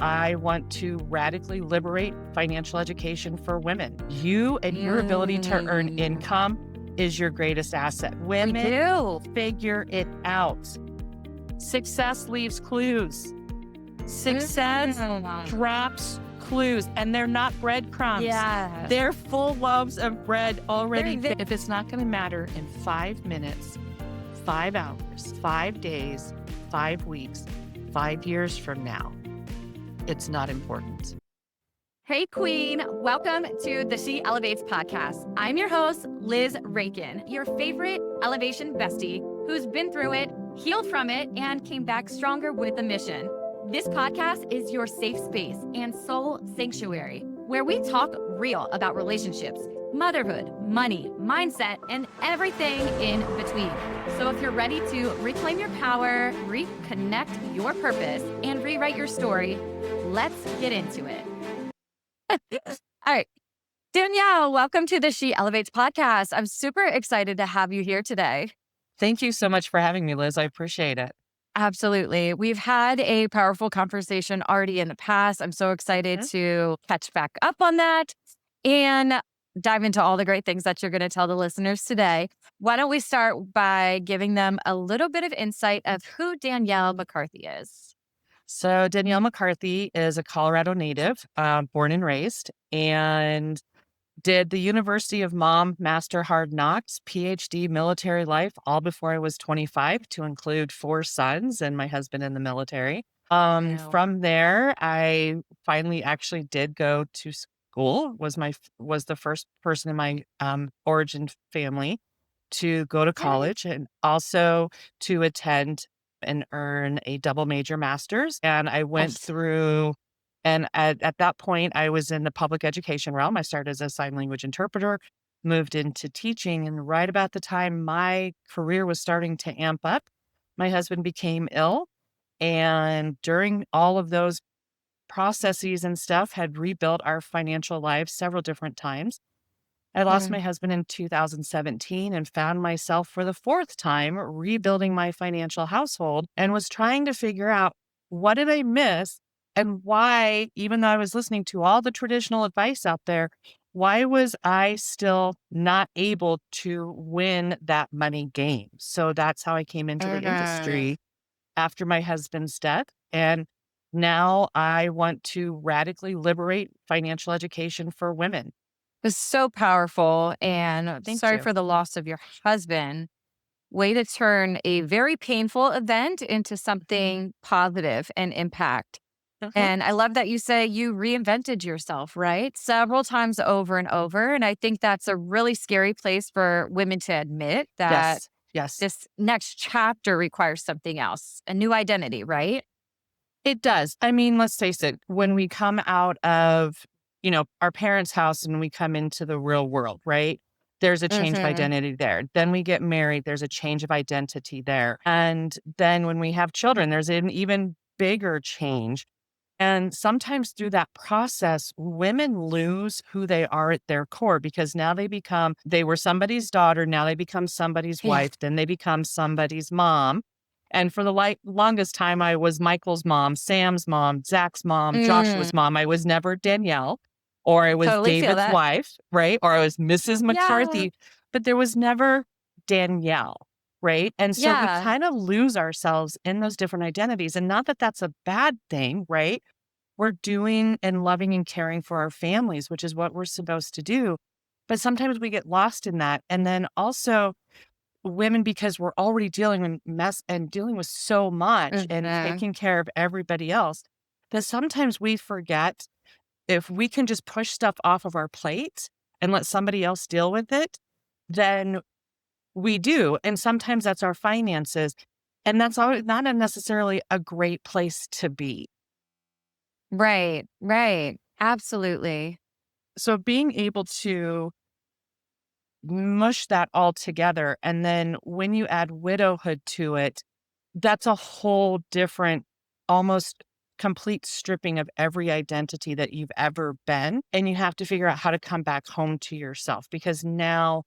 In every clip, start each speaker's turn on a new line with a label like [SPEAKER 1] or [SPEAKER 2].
[SPEAKER 1] I want to radically liberate financial education for women. You and your ability to earn income is your greatest asset.
[SPEAKER 2] We
[SPEAKER 1] Women
[SPEAKER 2] do.
[SPEAKER 1] figure it out. Success leaves clues. Success drops clues, and they're not breadcrumbs.
[SPEAKER 2] Yeah.
[SPEAKER 1] They're full loaves of bread already.
[SPEAKER 2] They're
[SPEAKER 1] If it's not going to matter in 5 minutes, 5 hours, 5 days, 5 weeks, 5 years from now, it's not important.
[SPEAKER 2] Hey, Queen. Welcome to the She Elevates podcast. I'm your host, Liz Rankin, your favorite elevation bestie who's been through it, healed from it, and came back stronger with a mission. This podcast is your safe space and soul sanctuary where we talk real about relationships, motherhood, money, mindset, and everything in between. So if you're ready to reclaim your power, reconnect your purpose, and rewrite your story, let's get into it. All right. Danielle, welcome to the She Elevates podcast. I'm super excited to have you here today.
[SPEAKER 1] Thank you so much for having me, Liz. I appreciate it.
[SPEAKER 2] Absolutely. We've had a powerful conversation already in the past. I'm so excited to catch back up on that and dive into all the great things that you're going to tell the listeners today. Why don't we start by giving them a little bit of insight of who Danielle McCarthy is?
[SPEAKER 1] So Danielle McCarthy is a Colorado native, born and raised, and did the University of Mom Master Hard Knocks, PhD military life, all before I was 25, to include 4 sons and my husband in the military.
[SPEAKER 2] Wow.
[SPEAKER 1] From there, I finally actually did go to school. Was the first person in my origin family to go to
[SPEAKER 2] Yay.
[SPEAKER 1] college and also to attend and earn a double major master's. And I went
[SPEAKER 2] Yes.
[SPEAKER 1] through, and at that point, I was in the public education realm. I started as a sign language interpreter, moved into teaching. And right about the time my career was starting to amp up, my husband became ill. And during all of those processes and stuff, had rebuilt our financial lives several different times. I lost my husband in 2017 and found myself for the 4th time rebuilding my financial household and was trying to figure out, what did I miss and why, even though I was listening to all the traditional advice out there, why was I still not able to win that money game? So that's how I came into the industry after my husband's death. And now I want to radically liberate financial education for women.
[SPEAKER 2] It's so powerful. And
[SPEAKER 1] Thank
[SPEAKER 2] sorry
[SPEAKER 1] you.
[SPEAKER 2] for the loss of your husband. Way to turn a very painful event into something positive and impact.
[SPEAKER 1] Mhm.
[SPEAKER 2] And I love that you say you reinvented yourself, right? Several times over and over. And I think that's a really scary place for women to admit that
[SPEAKER 1] Yes. Yes.
[SPEAKER 2] this next chapter requires something else, a new identity, right?
[SPEAKER 1] It does. I mean, let's face it, when we come out of, our parents' house and we come into the real world, right? There's a change of
[SPEAKER 2] Mm-hmm.
[SPEAKER 1] identity there. Then we get married, there's a change of identity there. And then when we have children, there's an even bigger change. And sometimes through that process, women lose who they are at their core because now they were somebody's daughter, now they become somebody's
[SPEAKER 2] Yeah.
[SPEAKER 1] wife, then they become somebody's mom. And for the longest time, I was Michael's mom, Sam's mom, Zach's mom,
[SPEAKER 2] Mm,
[SPEAKER 1] Joshua's mom. I was never Danielle, or I was
[SPEAKER 2] totally feel
[SPEAKER 1] David's
[SPEAKER 2] that.
[SPEAKER 1] wife, right? Or I was Mrs.
[SPEAKER 2] Yeah.
[SPEAKER 1] McCarthy, but there was never Danielle, right? And so we
[SPEAKER 2] Yeah.
[SPEAKER 1] kind of lose ourselves in those different identities. And not that that's a bad thing, right? We're doing and loving and caring for our families, which is what we're supposed to do. But sometimes we get lost in that. And then also, women, because we're already dealing with mess and dealing with so much and
[SPEAKER 2] Mhm.
[SPEAKER 1] taking care of everybody else, that sometimes we forget, if we can just push stuff off of our plate and let somebody else deal with it, then we do. And sometimes that's our finances. And that's not necessarily a great place to be.
[SPEAKER 2] Right. Right. Absolutely.
[SPEAKER 1] So being able to mush that all together, and then when you add widowhood to it, that's a whole different, almost complete stripping of every identity that you've ever been. And you have to figure out how to come back home to yourself, because now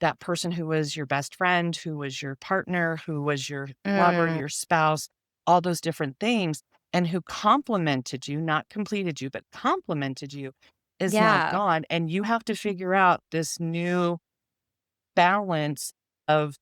[SPEAKER 1] that person who was your best friend, who was your partner, who was your lover,
[SPEAKER 2] Mm,
[SPEAKER 1] your spouse, all those different things. and who complimented you, not completed you, but complimented you, is now
[SPEAKER 2] Yeah.
[SPEAKER 1] gone. And you have to figure out this new balance of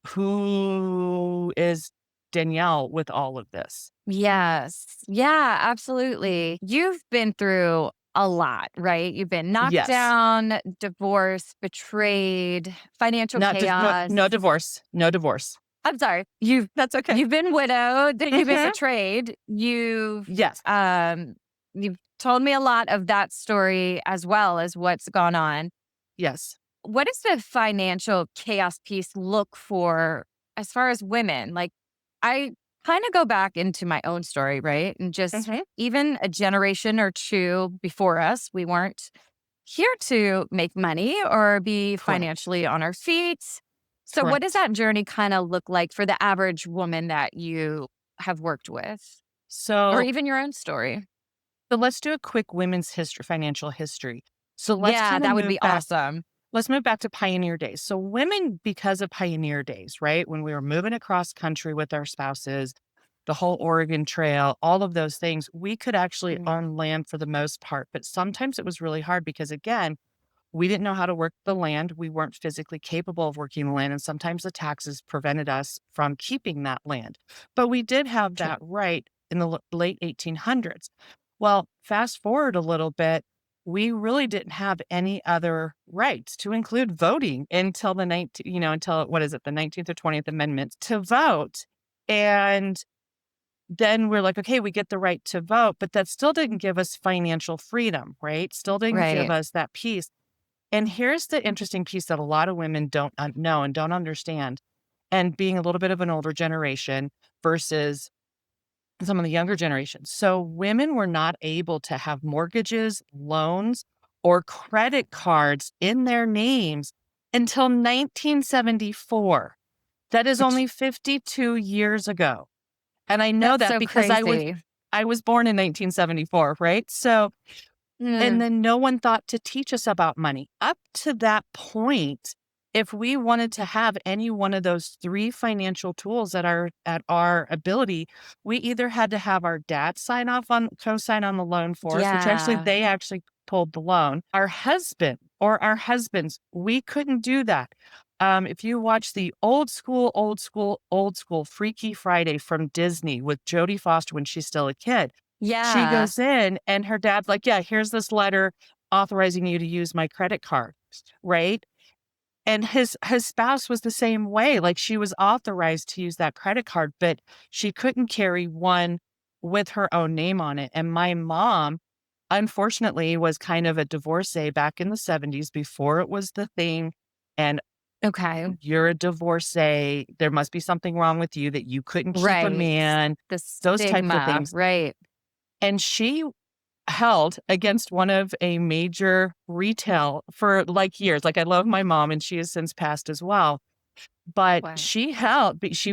[SPEAKER 1] who is Danielle with all of this.
[SPEAKER 2] Yes. Yeah, absolutely. You've been through a lot, right? You've been knocked
[SPEAKER 1] Yes.
[SPEAKER 2] down, divorced, betrayed, financial
[SPEAKER 1] Not div no
[SPEAKER 2] chaos.
[SPEAKER 1] no divorce, no divorce.
[SPEAKER 2] I'm sorry. You've
[SPEAKER 1] That's okay.
[SPEAKER 2] you've been widowed, you've been
[SPEAKER 1] Mhm.
[SPEAKER 2] betrayed.
[SPEAKER 1] Yes,
[SPEAKER 2] You've told me a lot of that story as well as what's gone on.
[SPEAKER 1] yes.
[SPEAKER 2] What does the financial chaos piece look for as far as women? Like, I kind of go back into my own story, right? And just
[SPEAKER 1] Mhm.
[SPEAKER 2] even a generation or two before us, we weren't here to make money or be
[SPEAKER 1] Correct,
[SPEAKER 2] financially on our feet. So, what does
[SPEAKER 1] correct.
[SPEAKER 2] that journey kind of look like for the average woman that you have worked with, or
[SPEAKER 1] So
[SPEAKER 2] even your own story?
[SPEAKER 1] so let's do a quick women's history financial history. So let's
[SPEAKER 2] Yeah,
[SPEAKER 1] kinda
[SPEAKER 2] that would be
[SPEAKER 1] move back
[SPEAKER 2] awesome.
[SPEAKER 1] let's move back to pioneer days. So women, because of pioneer days, right? When we were moving across country with our spouses, the whole Oregon Trail, all of those things, we could actually
[SPEAKER 2] Mm,
[SPEAKER 1] own land for the most part, but sometimes it was really hard because, again, we didn't know how to work the land. We weren't physically capable of working the land, and sometimes the taxes prevented us from keeping that land. But we did have
[SPEAKER 2] True.
[SPEAKER 1] that right in the late 1800s. Well, fast forward a little bit, we really didn't have any other rights to include voting until the 19, until what is it, the 19th or 20th Amendment to vote. And then we're like, okay, we get the right to vote, but that still didn't give us financial freedom, right? Still didn't give
[SPEAKER 2] Right.
[SPEAKER 1] us that peace. And here's the interesting piece that a lot of women don't know and don't understand. And being a little bit of an older generation versus some of the younger generations. So, women were not able to have mortgages, loans, or credit cards in their names until 1974. That is
[SPEAKER 2] Which
[SPEAKER 1] only 52 years ago. And I know
[SPEAKER 2] that's
[SPEAKER 1] that
[SPEAKER 2] so
[SPEAKER 1] because
[SPEAKER 2] crazy.
[SPEAKER 1] I was born in 1974, right? So, and
[SPEAKER 2] Mm,
[SPEAKER 1] then no one thought to teach us about money. Up to that point, if we wanted to have any one of those three financial tools at our ability, we either had to have our dad sign off on co-sign on the loan for us, which actually
[SPEAKER 2] yeah.
[SPEAKER 1] they actually pulled the loan. Our husband or our husbands, we couldn't do that. If you watch the old school Freaky Friday from Disney with Jodie Foster when she's still a kid, she
[SPEAKER 2] Yeah.
[SPEAKER 1] goes in and her dad's like, "Yeah, here's this letter authorizing you to use my credit card," right? And his spouse was the same way, like, she was authorized to use that credit card, but she couldn't carry one with her own name on it, and my mom, unfortunately, was kind of a divorcee back in the '70s before it was the thing, and
[SPEAKER 2] Okay.
[SPEAKER 1] "You're a divorcee, there must be something wrong with you that you couldn't keep a
[SPEAKER 2] Right.
[SPEAKER 1] man,"
[SPEAKER 2] The
[SPEAKER 1] those types of
[SPEAKER 2] stigma.
[SPEAKER 1] things,
[SPEAKER 2] Right.
[SPEAKER 1] and she held against one of a major retail for, like, years. Like, I love my mom, and she has since passed as well, but
[SPEAKER 2] Wow.
[SPEAKER 1] she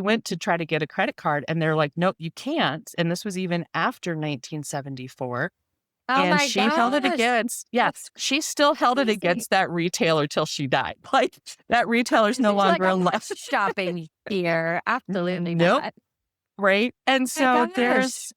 [SPEAKER 1] went to try to get a credit card, and they're like, "Nope, you can't," and this was even after 1974,
[SPEAKER 2] Oh
[SPEAKER 1] and
[SPEAKER 2] my
[SPEAKER 1] she held it
[SPEAKER 2] gosh.
[SPEAKER 1] against yeah,
[SPEAKER 2] That's
[SPEAKER 1] she still held it
[SPEAKER 2] crazy.
[SPEAKER 1] against that retailer till she died. Like, that retailer's no
[SPEAKER 2] She's like,
[SPEAKER 1] longer
[SPEAKER 2] I'm not
[SPEAKER 1] alive.
[SPEAKER 2] shopping here. Absolutely
[SPEAKER 1] Nope,
[SPEAKER 2] not.
[SPEAKER 1] right? And
[SPEAKER 2] My
[SPEAKER 1] so
[SPEAKER 2] gosh.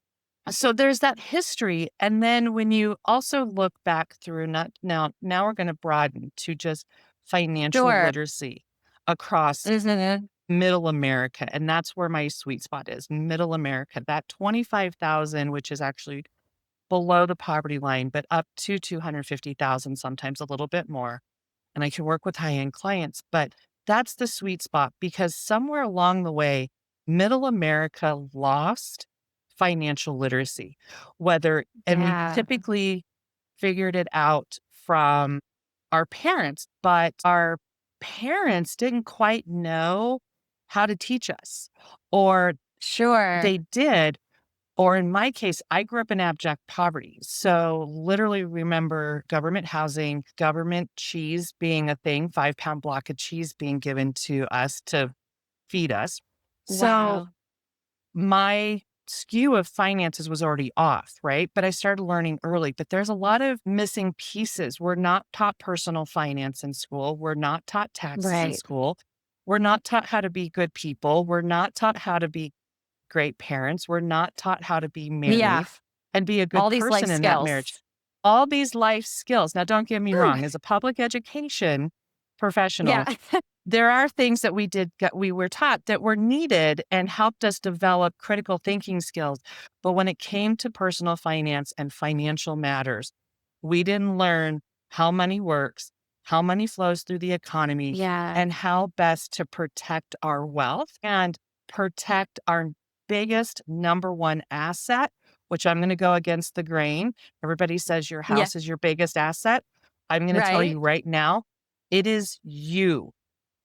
[SPEAKER 1] there's that history, and then when you also look back through not now we're gonna broaden to just financial
[SPEAKER 2] Sure.
[SPEAKER 1] literacy across
[SPEAKER 2] Mhm.
[SPEAKER 1] Middle America, and that's where my sweet spot is, Middle America. That 25,000, which is actually below the poverty line, but up to 250,000, sometimes a little bit more, and I can work with high-end clients, but that's the sweet spot because somewhere along the way, Middle America lost financial literacy, whether and we
[SPEAKER 2] Yeah.
[SPEAKER 1] typically figured it out from our parents, but our parents didn't quite know how to teach us, or
[SPEAKER 2] Sure.
[SPEAKER 1] they did, or in my case, I grew up in abject poverty. So literally remember government housing, government cheese being a thing, 5-pound block of cheese being given to us to feed us. So
[SPEAKER 2] Wow.
[SPEAKER 1] my skew of finances was already off, right? But I started learning early. But there's a lot of missing pieces. We're not taught personal finance in school. We're not taught taxes in
[SPEAKER 2] Right.
[SPEAKER 1] school. We're not taught how to be good people. We're not taught how to be great parents. We're not taught how to be
[SPEAKER 2] Yeah.
[SPEAKER 1] married and be a good
[SPEAKER 2] All these life
[SPEAKER 1] person in that marriage.
[SPEAKER 2] skills.
[SPEAKER 1] All these life skills. Now, don't get me
[SPEAKER 2] Whew.
[SPEAKER 1] wrong, as a public education
[SPEAKER 2] Yeah.
[SPEAKER 1] professional, there are things that we were taught that were needed and helped us develop critical thinking skills. But when it came to personal finance and financial matters, we didn't learn how money works, how money flows through the economy,
[SPEAKER 2] Yeah.
[SPEAKER 1] and how best to protect our wealth and protect our biggest number one asset, which I'm going to go against the grain. Everybody says your
[SPEAKER 2] Yeah.
[SPEAKER 1] house is your biggest asset. I'm going to tell
[SPEAKER 2] Right.
[SPEAKER 1] you right now, it is you.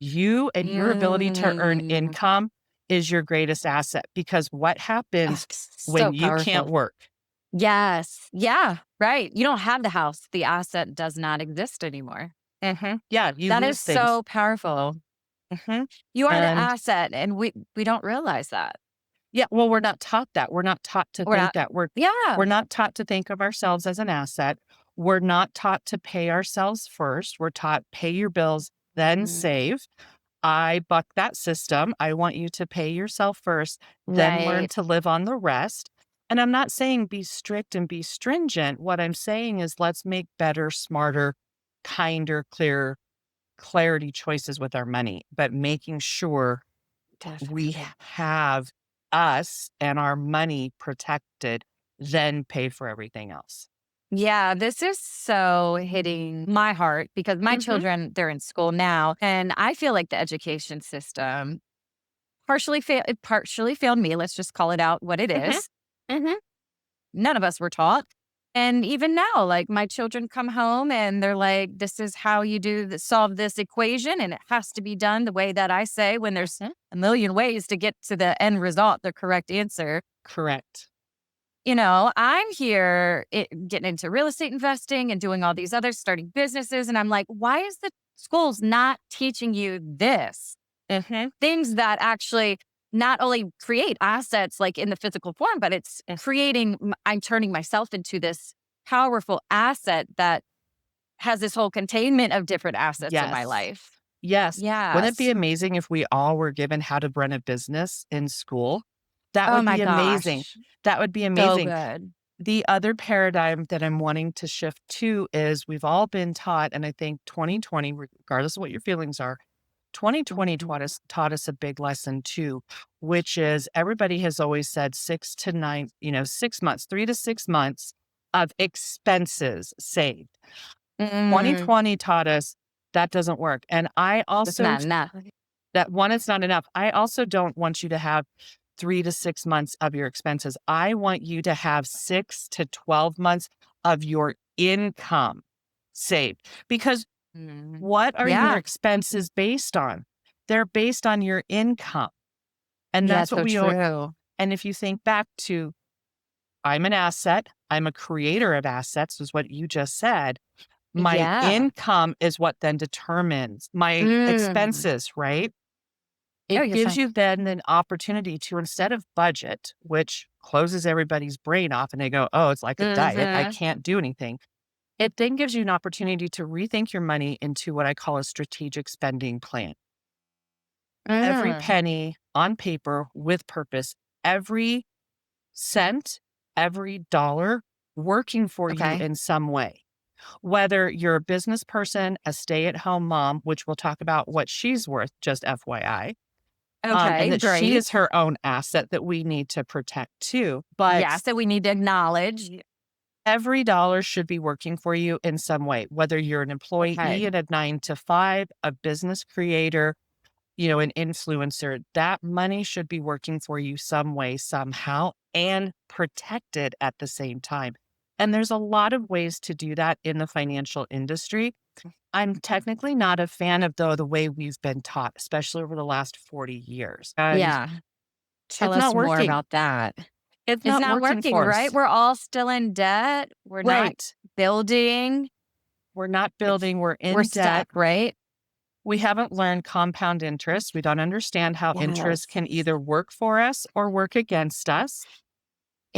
[SPEAKER 1] You and your ability to earn
[SPEAKER 2] Mm.
[SPEAKER 1] income is your greatest asset because what
[SPEAKER 2] Ugh,
[SPEAKER 1] happens
[SPEAKER 2] so
[SPEAKER 1] when you can't
[SPEAKER 2] powerful.
[SPEAKER 1] work?
[SPEAKER 2] Yes. Yeah. Right. You don't have the house. The asset does not exist anymore.
[SPEAKER 1] Yeah, you
[SPEAKER 2] That is
[SPEAKER 1] lose things.
[SPEAKER 2] so powerful.
[SPEAKER 1] Mhm.
[SPEAKER 2] You are the
[SPEAKER 1] And
[SPEAKER 2] asset, and we don't realize that.
[SPEAKER 1] yeah, well, we're not taught that. We're not taught to
[SPEAKER 2] We're
[SPEAKER 1] think
[SPEAKER 2] not.
[SPEAKER 1] that. We're
[SPEAKER 2] Yeah.
[SPEAKER 1] not taught to think of ourselves as an asset. We're not taught to pay ourselves first. We're taught pay your bills, then
[SPEAKER 2] Mm.
[SPEAKER 1] save. I buck that system. I want you to pay yourself first, then learn
[SPEAKER 2] Right.
[SPEAKER 1] to live on the rest. And I'm not saying be strict and be stringent. What I'm saying is let's make better, smarter, kinder, clearer, clarity choices with our money, but making sure we
[SPEAKER 2] Definitely.
[SPEAKER 1] have us and our money protected, then pay for everything else.
[SPEAKER 2] Yeah, this is so hitting my heart because my
[SPEAKER 1] Mhm,
[SPEAKER 2] children, they're in school now, and I feel like the education system partially failed me. Let's just call it out what it
[SPEAKER 1] mhm,
[SPEAKER 2] is.
[SPEAKER 1] mhm.
[SPEAKER 2] None of us were taught. And even now, like my children come home and they're like, this is how you solve this equation. And it has to be done the way that I say when there's
[SPEAKER 1] Mhm.
[SPEAKER 2] a million ways to get to the end result, the correct answer.
[SPEAKER 1] Correct.
[SPEAKER 2] I'm here getting into real estate investing and doing all these others, starting businesses. And I'm like, why is the schools not teaching you this?
[SPEAKER 1] Mhm,
[SPEAKER 2] Things that actually not only create assets like in the physical form, but it's
[SPEAKER 1] mm,
[SPEAKER 2] I'm turning myself into this powerful asset that has this whole containment of different assets in my
[SPEAKER 1] yes.
[SPEAKER 2] life.
[SPEAKER 1] Yes. Wouldn't it be
[SPEAKER 2] Yes.
[SPEAKER 1] amazing if we all were given how to run a business in school? That
[SPEAKER 2] Oh
[SPEAKER 1] would
[SPEAKER 2] my
[SPEAKER 1] be amazing.
[SPEAKER 2] gosh.
[SPEAKER 1] That would be
[SPEAKER 2] So
[SPEAKER 1] amazing.
[SPEAKER 2] good.
[SPEAKER 1] The other paradigm that I'm wanting to shift to is we've all been taught, and I think 2020, regardless of what your feelings are, 2020
[SPEAKER 2] Mhm.
[SPEAKER 1] taught us a big lesson too, which is everybody has always said 6 to 9, 6 months, 3 to 6 months of expenses saved.
[SPEAKER 2] Mm,
[SPEAKER 1] 2020 taught us that doesn't work. And I
[SPEAKER 2] that's
[SPEAKER 1] also,
[SPEAKER 2] not enough.
[SPEAKER 1] that one, it's not enough. I also don't want you to have 3 to 6 months of your expenses. I want you to have 6 to 12 months of your income saved because
[SPEAKER 2] Mm.
[SPEAKER 1] what are your
[SPEAKER 2] Yeah.
[SPEAKER 1] expenses based on? They're based on your income. And
[SPEAKER 2] Yeah,
[SPEAKER 1] that's
[SPEAKER 2] it's
[SPEAKER 1] what
[SPEAKER 2] so
[SPEAKER 1] we
[SPEAKER 2] true.
[SPEAKER 1] and if you think back to I'm an asset, I'm a creator of assets, is what you just said. My
[SPEAKER 2] Yeah.
[SPEAKER 1] income is what then determines my
[SPEAKER 2] Mm.
[SPEAKER 1] expenses, right?
[SPEAKER 2] Oh,
[SPEAKER 1] It
[SPEAKER 2] you're
[SPEAKER 1] gives
[SPEAKER 2] fine.
[SPEAKER 1] you then an opportunity to instead of budget, which closes everybody's brain off and they go, "Oh, it's like a diet. I
[SPEAKER 2] Hmm.
[SPEAKER 1] can't do anything." It then gives you an opportunity to rethink your money into what I call a strategic spending plan. Every
[SPEAKER 2] Mm.
[SPEAKER 1] penny on paper with purpose, every cent, every dollar working for you
[SPEAKER 2] Okay.
[SPEAKER 1] in some way. Whether you're a business person, a stay-at-home mom, which we'll talk about what she's worth, just FYI, and
[SPEAKER 2] Okay.
[SPEAKER 1] that she is
[SPEAKER 2] Great.
[SPEAKER 1] her own asset that we need to protect too.
[SPEAKER 2] Yeah.
[SPEAKER 1] But
[SPEAKER 2] So we need to acknowledge.
[SPEAKER 1] every dollar should be working for you in some way, whether you're an employee
[SPEAKER 2] Okay.
[SPEAKER 1] in a 9 to 5, a business creator, an influencer, that money should be working for you some way, somehow, and protected at the same time. And there's a lot of ways to do that in the financial industry. I'm technically not a fan of the way we've been taught, especially over the last 40 years. And
[SPEAKER 2] Yeah. Tell
[SPEAKER 1] it's
[SPEAKER 2] us
[SPEAKER 1] not
[SPEAKER 2] more
[SPEAKER 1] working.
[SPEAKER 2] about that.
[SPEAKER 1] It's
[SPEAKER 2] It's
[SPEAKER 1] not
[SPEAKER 2] not
[SPEAKER 1] working
[SPEAKER 2] working,
[SPEAKER 1] for
[SPEAKER 2] right?
[SPEAKER 1] us.
[SPEAKER 2] We're all still in debt. We're not
[SPEAKER 1] Right.
[SPEAKER 2] building.
[SPEAKER 1] We're not
[SPEAKER 2] It's
[SPEAKER 1] building, we're
[SPEAKER 2] we're
[SPEAKER 1] in debt.
[SPEAKER 2] stuck, right?
[SPEAKER 1] We haven't learned compound interest. We don't understand how interest
[SPEAKER 2] Yes.
[SPEAKER 1] can either work for us or work against us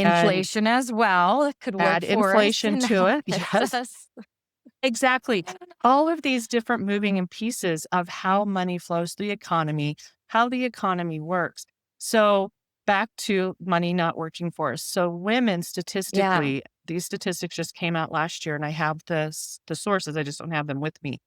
[SPEAKER 1] and
[SPEAKER 2] Inflation as well. It could work
[SPEAKER 1] add
[SPEAKER 2] for us
[SPEAKER 1] inflation
[SPEAKER 2] and
[SPEAKER 1] to
[SPEAKER 2] not
[SPEAKER 1] it.
[SPEAKER 2] against
[SPEAKER 1] Yes,
[SPEAKER 2] us.
[SPEAKER 1] exactly. All of these different moving and pieces of how money flows through the economy, how the economy works. So back to money not working for us. So women
[SPEAKER 2] Yeah.
[SPEAKER 1] statistically, these statistics just came out last year and I have the sources, I just don't have them with me.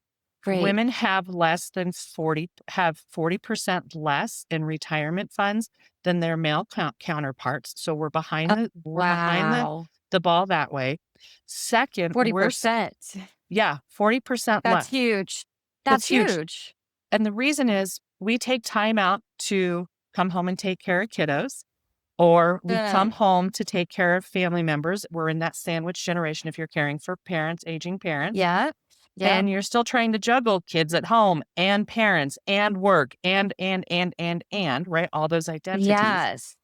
[SPEAKER 2] Great.
[SPEAKER 1] Women have less than 40% less in retirement funds than their male counterparts. So we're behind
[SPEAKER 2] Oh,
[SPEAKER 1] the
[SPEAKER 2] wow.
[SPEAKER 1] ball that way. Second,
[SPEAKER 2] 40%.
[SPEAKER 1] yeah, 40%
[SPEAKER 2] That's
[SPEAKER 1] less.
[SPEAKER 2] huge.
[SPEAKER 1] That's
[SPEAKER 2] That's
[SPEAKER 1] huge.
[SPEAKER 2] huge.
[SPEAKER 1] And the reason is we take time out to come home and take care of kiddos, or we come
[SPEAKER 2] Ugh.
[SPEAKER 1] home to take care of family members. We're in that sandwich generation if you're caring for parents, aging parents,
[SPEAKER 2] Yeah. Yeah.
[SPEAKER 1] and you're still trying to juggle kids at home and parents and work and, right? All those identities.
[SPEAKER 2] Yes.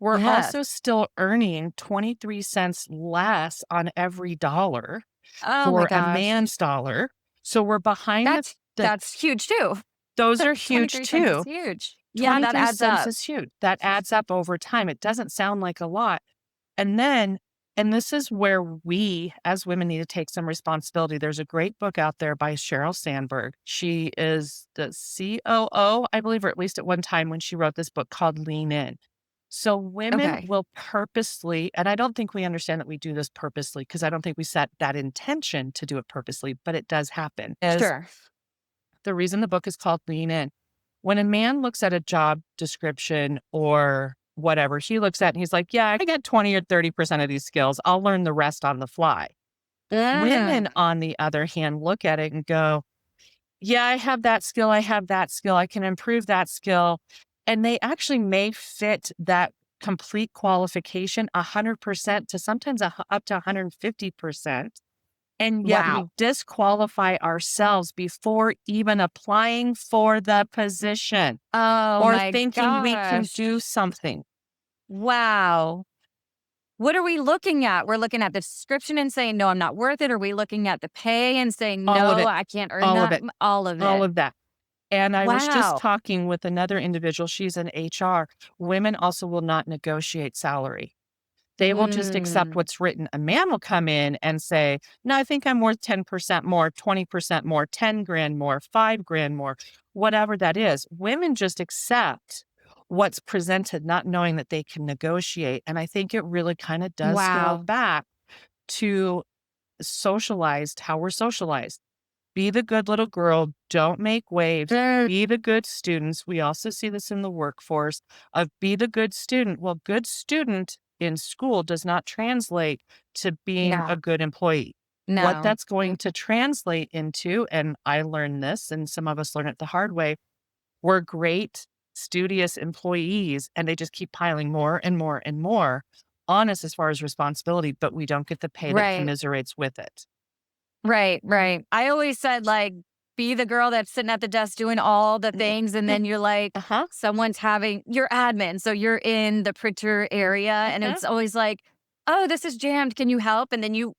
[SPEAKER 1] We're
[SPEAKER 2] Yes.
[SPEAKER 1] also still earning 23 cents less on every dollar
[SPEAKER 2] Oh my
[SPEAKER 1] for a
[SPEAKER 2] gosh.
[SPEAKER 1] man's dollar. So we're behind the
[SPEAKER 2] That's huge too.
[SPEAKER 1] those are huge
[SPEAKER 2] 23 cents is
[SPEAKER 1] too.
[SPEAKER 2] huge. Yeah, that
[SPEAKER 1] 23
[SPEAKER 2] adds
[SPEAKER 1] cents
[SPEAKER 2] up.
[SPEAKER 1] is huge. That adds up over time. It doesn't sound like a lot. And then, and this is where we as women need to take some responsibility. There's a great book out there by Sheryl Sandberg. She is the COO, I believe, or at least at one time when she wrote this book called Lean In. So women
[SPEAKER 2] Okay.
[SPEAKER 1] will purposely, and I don't think we understand that we do this purposely because I don't think we set that intention to do it purposely, but it does happen. Is
[SPEAKER 2] Sure.
[SPEAKER 1] the reason the book is called Lean In. When a man looks at a job description or whatever, he looks at and he's like, yeah, I got 20 or 30% of these skills. I'll learn the rest on the fly. Women,
[SPEAKER 2] Mm.
[SPEAKER 1] on the other hand, look at it and go, yeah, I have that skill. I have that skill. I can improve that skill. And they actually may fit that complete qualification 100% to sometimes up to 150%. And yet we
[SPEAKER 2] Wow.
[SPEAKER 1] disqualify ourselves before even applying for the position
[SPEAKER 2] Oh
[SPEAKER 1] or
[SPEAKER 2] my
[SPEAKER 1] thinking we can
[SPEAKER 2] gosh.
[SPEAKER 1] do something.
[SPEAKER 2] Wow. What are we looking at? We're looking at the description and saying, no, I'm not worth it. Are we looking at the pay and saying,
[SPEAKER 1] All of
[SPEAKER 2] no,
[SPEAKER 1] it,
[SPEAKER 2] I can't earn
[SPEAKER 1] all of
[SPEAKER 2] that?
[SPEAKER 1] it,
[SPEAKER 2] All of
[SPEAKER 1] all
[SPEAKER 2] it.
[SPEAKER 1] of that. And I was just
[SPEAKER 2] Wow.
[SPEAKER 1] talking with another individual. She's in HR. Women also will not negotiate salary. They will just accept
[SPEAKER 2] Mm.
[SPEAKER 1] what's written. A man will come in and say, no, I think I'm worth 10% more, 20% more, 10 grand more, 5 grand more, whatever that is. Women just accept what's presented, not knowing that they can negotiate. And I think it really kind of does go
[SPEAKER 2] Wow.
[SPEAKER 1] back to socialized, how we're socialized. Be the good little girl. Don't make waves.
[SPEAKER 2] Mm.
[SPEAKER 1] Be the good students. We also see this in the workforce of be the good student. Well, good student in school does not translate to being a
[SPEAKER 2] No,
[SPEAKER 1] good employee. What
[SPEAKER 2] no.
[SPEAKER 1] that's going to translate into, and I learned this, and some of us learn it the hard way, we're great, studious employees, and they just keep piling more and more and more on us as far as responsibility, but we don't get the pay that
[SPEAKER 2] Right.
[SPEAKER 1] commiserates with it.
[SPEAKER 2] Right, right. I always said, like, be the girl that's sitting at the desk doing all the things, and then you're like,
[SPEAKER 1] Uh huh.
[SPEAKER 2] someone's having you're admin, so you're in the printer area, and
[SPEAKER 1] Uh
[SPEAKER 2] it's always like, "Oh, this is jammed. Can you help?" And then you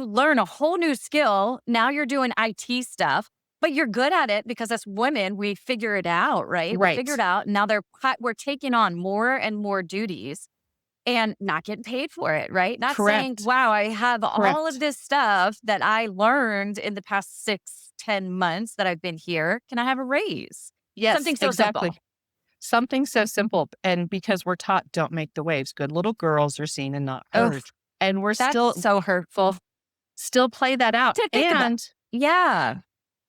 [SPEAKER 2] learn a whole new skill. Now you're doing IT stuff, but you're good at it because as women, we figure it out, right? We figure it
[SPEAKER 1] Right.
[SPEAKER 2] out. And now we're taking on more and more duties. And not getting paid for it, right? Not saying,
[SPEAKER 1] Correct.
[SPEAKER 2] wow, I have all of
[SPEAKER 1] Correct.
[SPEAKER 2] this stuff that I learned in the past 6, 10 months that I've been here. Can I have a raise?
[SPEAKER 1] Yes,
[SPEAKER 2] Something so simple.
[SPEAKER 1] exactly. Something so simple, and because we're taught don't make the waves, good little girls are seen and not
[SPEAKER 2] Oh,
[SPEAKER 1] heard, and we're
[SPEAKER 2] that's so hurtful
[SPEAKER 1] still play that out,
[SPEAKER 2] to think about.
[SPEAKER 1] and
[SPEAKER 2] Yeah.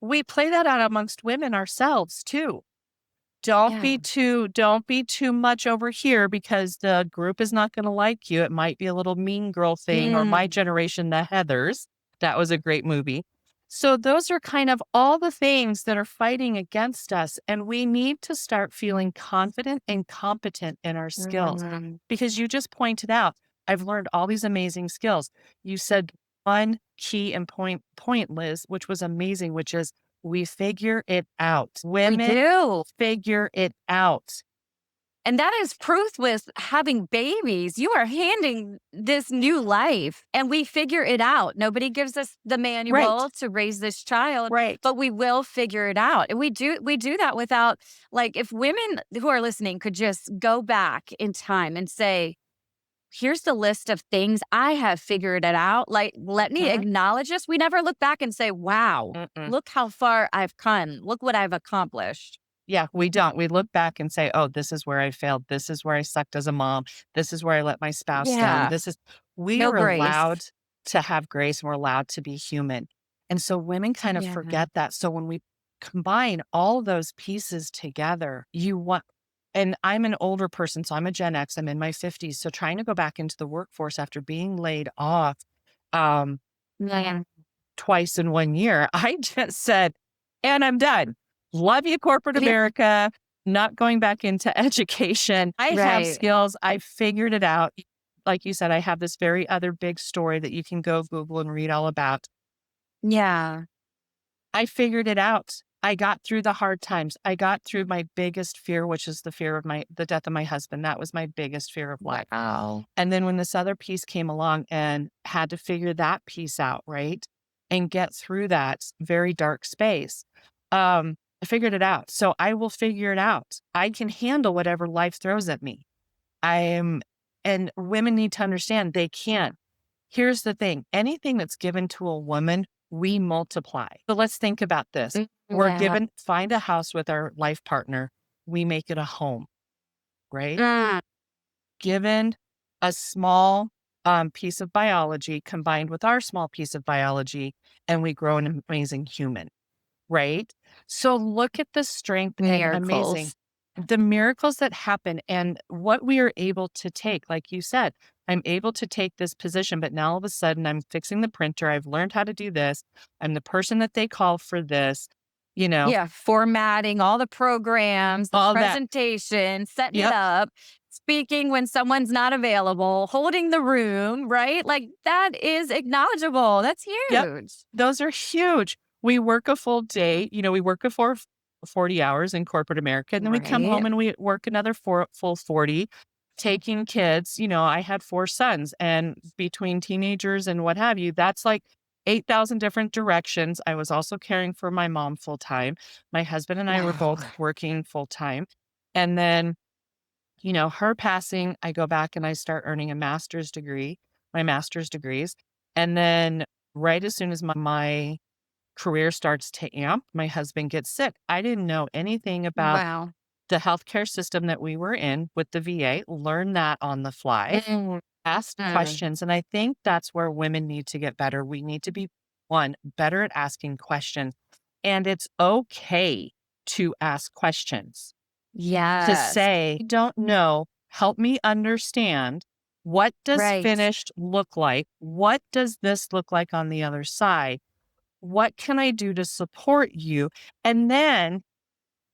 [SPEAKER 1] we play that out amongst women ourselves too.
[SPEAKER 2] Yeah.
[SPEAKER 1] Don't be too much over here because the group is not gonna like you. It might be a little mean girl thing or my
[SPEAKER 2] Mm.
[SPEAKER 1] generation, The Heathers. That was a great movie. So those are kind of all the things that are fighting against us, and we need to start feeling confident and competent in our skills.
[SPEAKER 2] Mm.
[SPEAKER 1] Because you just pointed out, I've learned all these amazing skills. You said one key and point, Liz, which was amazing, which is we figure it out.
[SPEAKER 2] We
[SPEAKER 1] Women
[SPEAKER 2] do.
[SPEAKER 1] figure it out.
[SPEAKER 2] And that is proof with having babies. You are handing this new life and we figure it out. Nobody gives us the
[SPEAKER 1] Right,
[SPEAKER 2] manual to raise this child,
[SPEAKER 1] right.
[SPEAKER 2] but we will figure it out. And we do that without, like, if women who are listening could just go back in time and say, here's the list of things I have figured it out. Like, let me
[SPEAKER 1] Mhm,
[SPEAKER 2] acknowledge this. We never look back and say, wow,
[SPEAKER 1] mm-mm.
[SPEAKER 2] look how far I've come. Look what I've accomplished.
[SPEAKER 1] Yeah, we don't. We look back and say, "Oh, this is where I failed. This is where I sucked as a mom. This is where I let my spouse down.
[SPEAKER 2] Yeah.
[SPEAKER 1] This is." We
[SPEAKER 2] No
[SPEAKER 1] are
[SPEAKER 2] grace.
[SPEAKER 1] allowed to have grace and we're allowed to be human. And so women kind of
[SPEAKER 2] Yeah.
[SPEAKER 1] forget that. So when we combine all those pieces together, you want, and I'm an older person, so I'm a Gen X, I'm in my 50s. So trying to go back into the workforce after being laid off, um,
[SPEAKER 2] Yeah.
[SPEAKER 1] twice in 1 year, I just said, "And I'm done. Love you, corporate
[SPEAKER 2] Yeah.
[SPEAKER 1] America. Not going back into education. I have
[SPEAKER 2] Right.
[SPEAKER 1] skills. I figured it out." Like you said, I have this very other big story that you can go Google and read all about.
[SPEAKER 2] Yeah.
[SPEAKER 1] I figured it out. I got through the hard times. I got through my biggest fear, which is the fear of the death of my husband. That was my biggest fear of life.
[SPEAKER 2] Wow.
[SPEAKER 1] And then when this other piece came along and had to figure that piece out, right? And get through that very dark space, I figured it out. So I will figure it out. I can handle whatever life throws at me. I am, and women need to understand they can. Here's the thing, anything that's given to a woman, we multiply. So let's think about this. We're
[SPEAKER 2] Yeah.
[SPEAKER 1] given, find a house with our life partner, we make it a home, right?
[SPEAKER 2] Mm.
[SPEAKER 1] Given a small piece of biology combined with our small piece of biology, and we grow an amazing human, right? So look at the strength and amazing,
[SPEAKER 2] Miracles.
[SPEAKER 1] the miracles that happen and what we are able to take. Like you said, I'm able to take this position, but now all of a sudden I'm fixing the printer. I've learned how to do this. I'm the person that they call for this, you know,
[SPEAKER 2] Yeah, formatting all the programs, the
[SPEAKER 1] all that.
[SPEAKER 2] presentation, setting it
[SPEAKER 1] Yep.
[SPEAKER 2] up, speaking when someone's not available, holding the room, right? Like that is acknowledgeable. That's
[SPEAKER 1] Yep.
[SPEAKER 2] huge.
[SPEAKER 1] Those are huge. We work a full day, we work a 40 hours in corporate America, and then we come
[SPEAKER 2] Right.
[SPEAKER 1] home and we work another full 40, taking kids. I had 4 sons, and between teenagers and what have you, that's like 8,000 different directions. I was also caring for my mom full time. My husband and I were
[SPEAKER 2] Wow.
[SPEAKER 1] both working full time. And then, her passing, I go back and I start earning my master's degrees. And then right as soon as my career starts to amp, my husband gets sick. I didn't know anything about
[SPEAKER 2] Wow.
[SPEAKER 1] the healthcare system that we were in with the VA, learned that on the fly,
[SPEAKER 2] Mm,
[SPEAKER 1] asked
[SPEAKER 2] mm.
[SPEAKER 1] questions. And I think that's where women need to get better. We need to be, one, better at asking questions. And it's okay to ask questions, to
[SPEAKER 2] Yes.
[SPEAKER 1] say, "I don't know, help me understand. What does
[SPEAKER 2] Right.
[SPEAKER 1] finished look like? What does this look like on the other side? What can I do to support you?" And then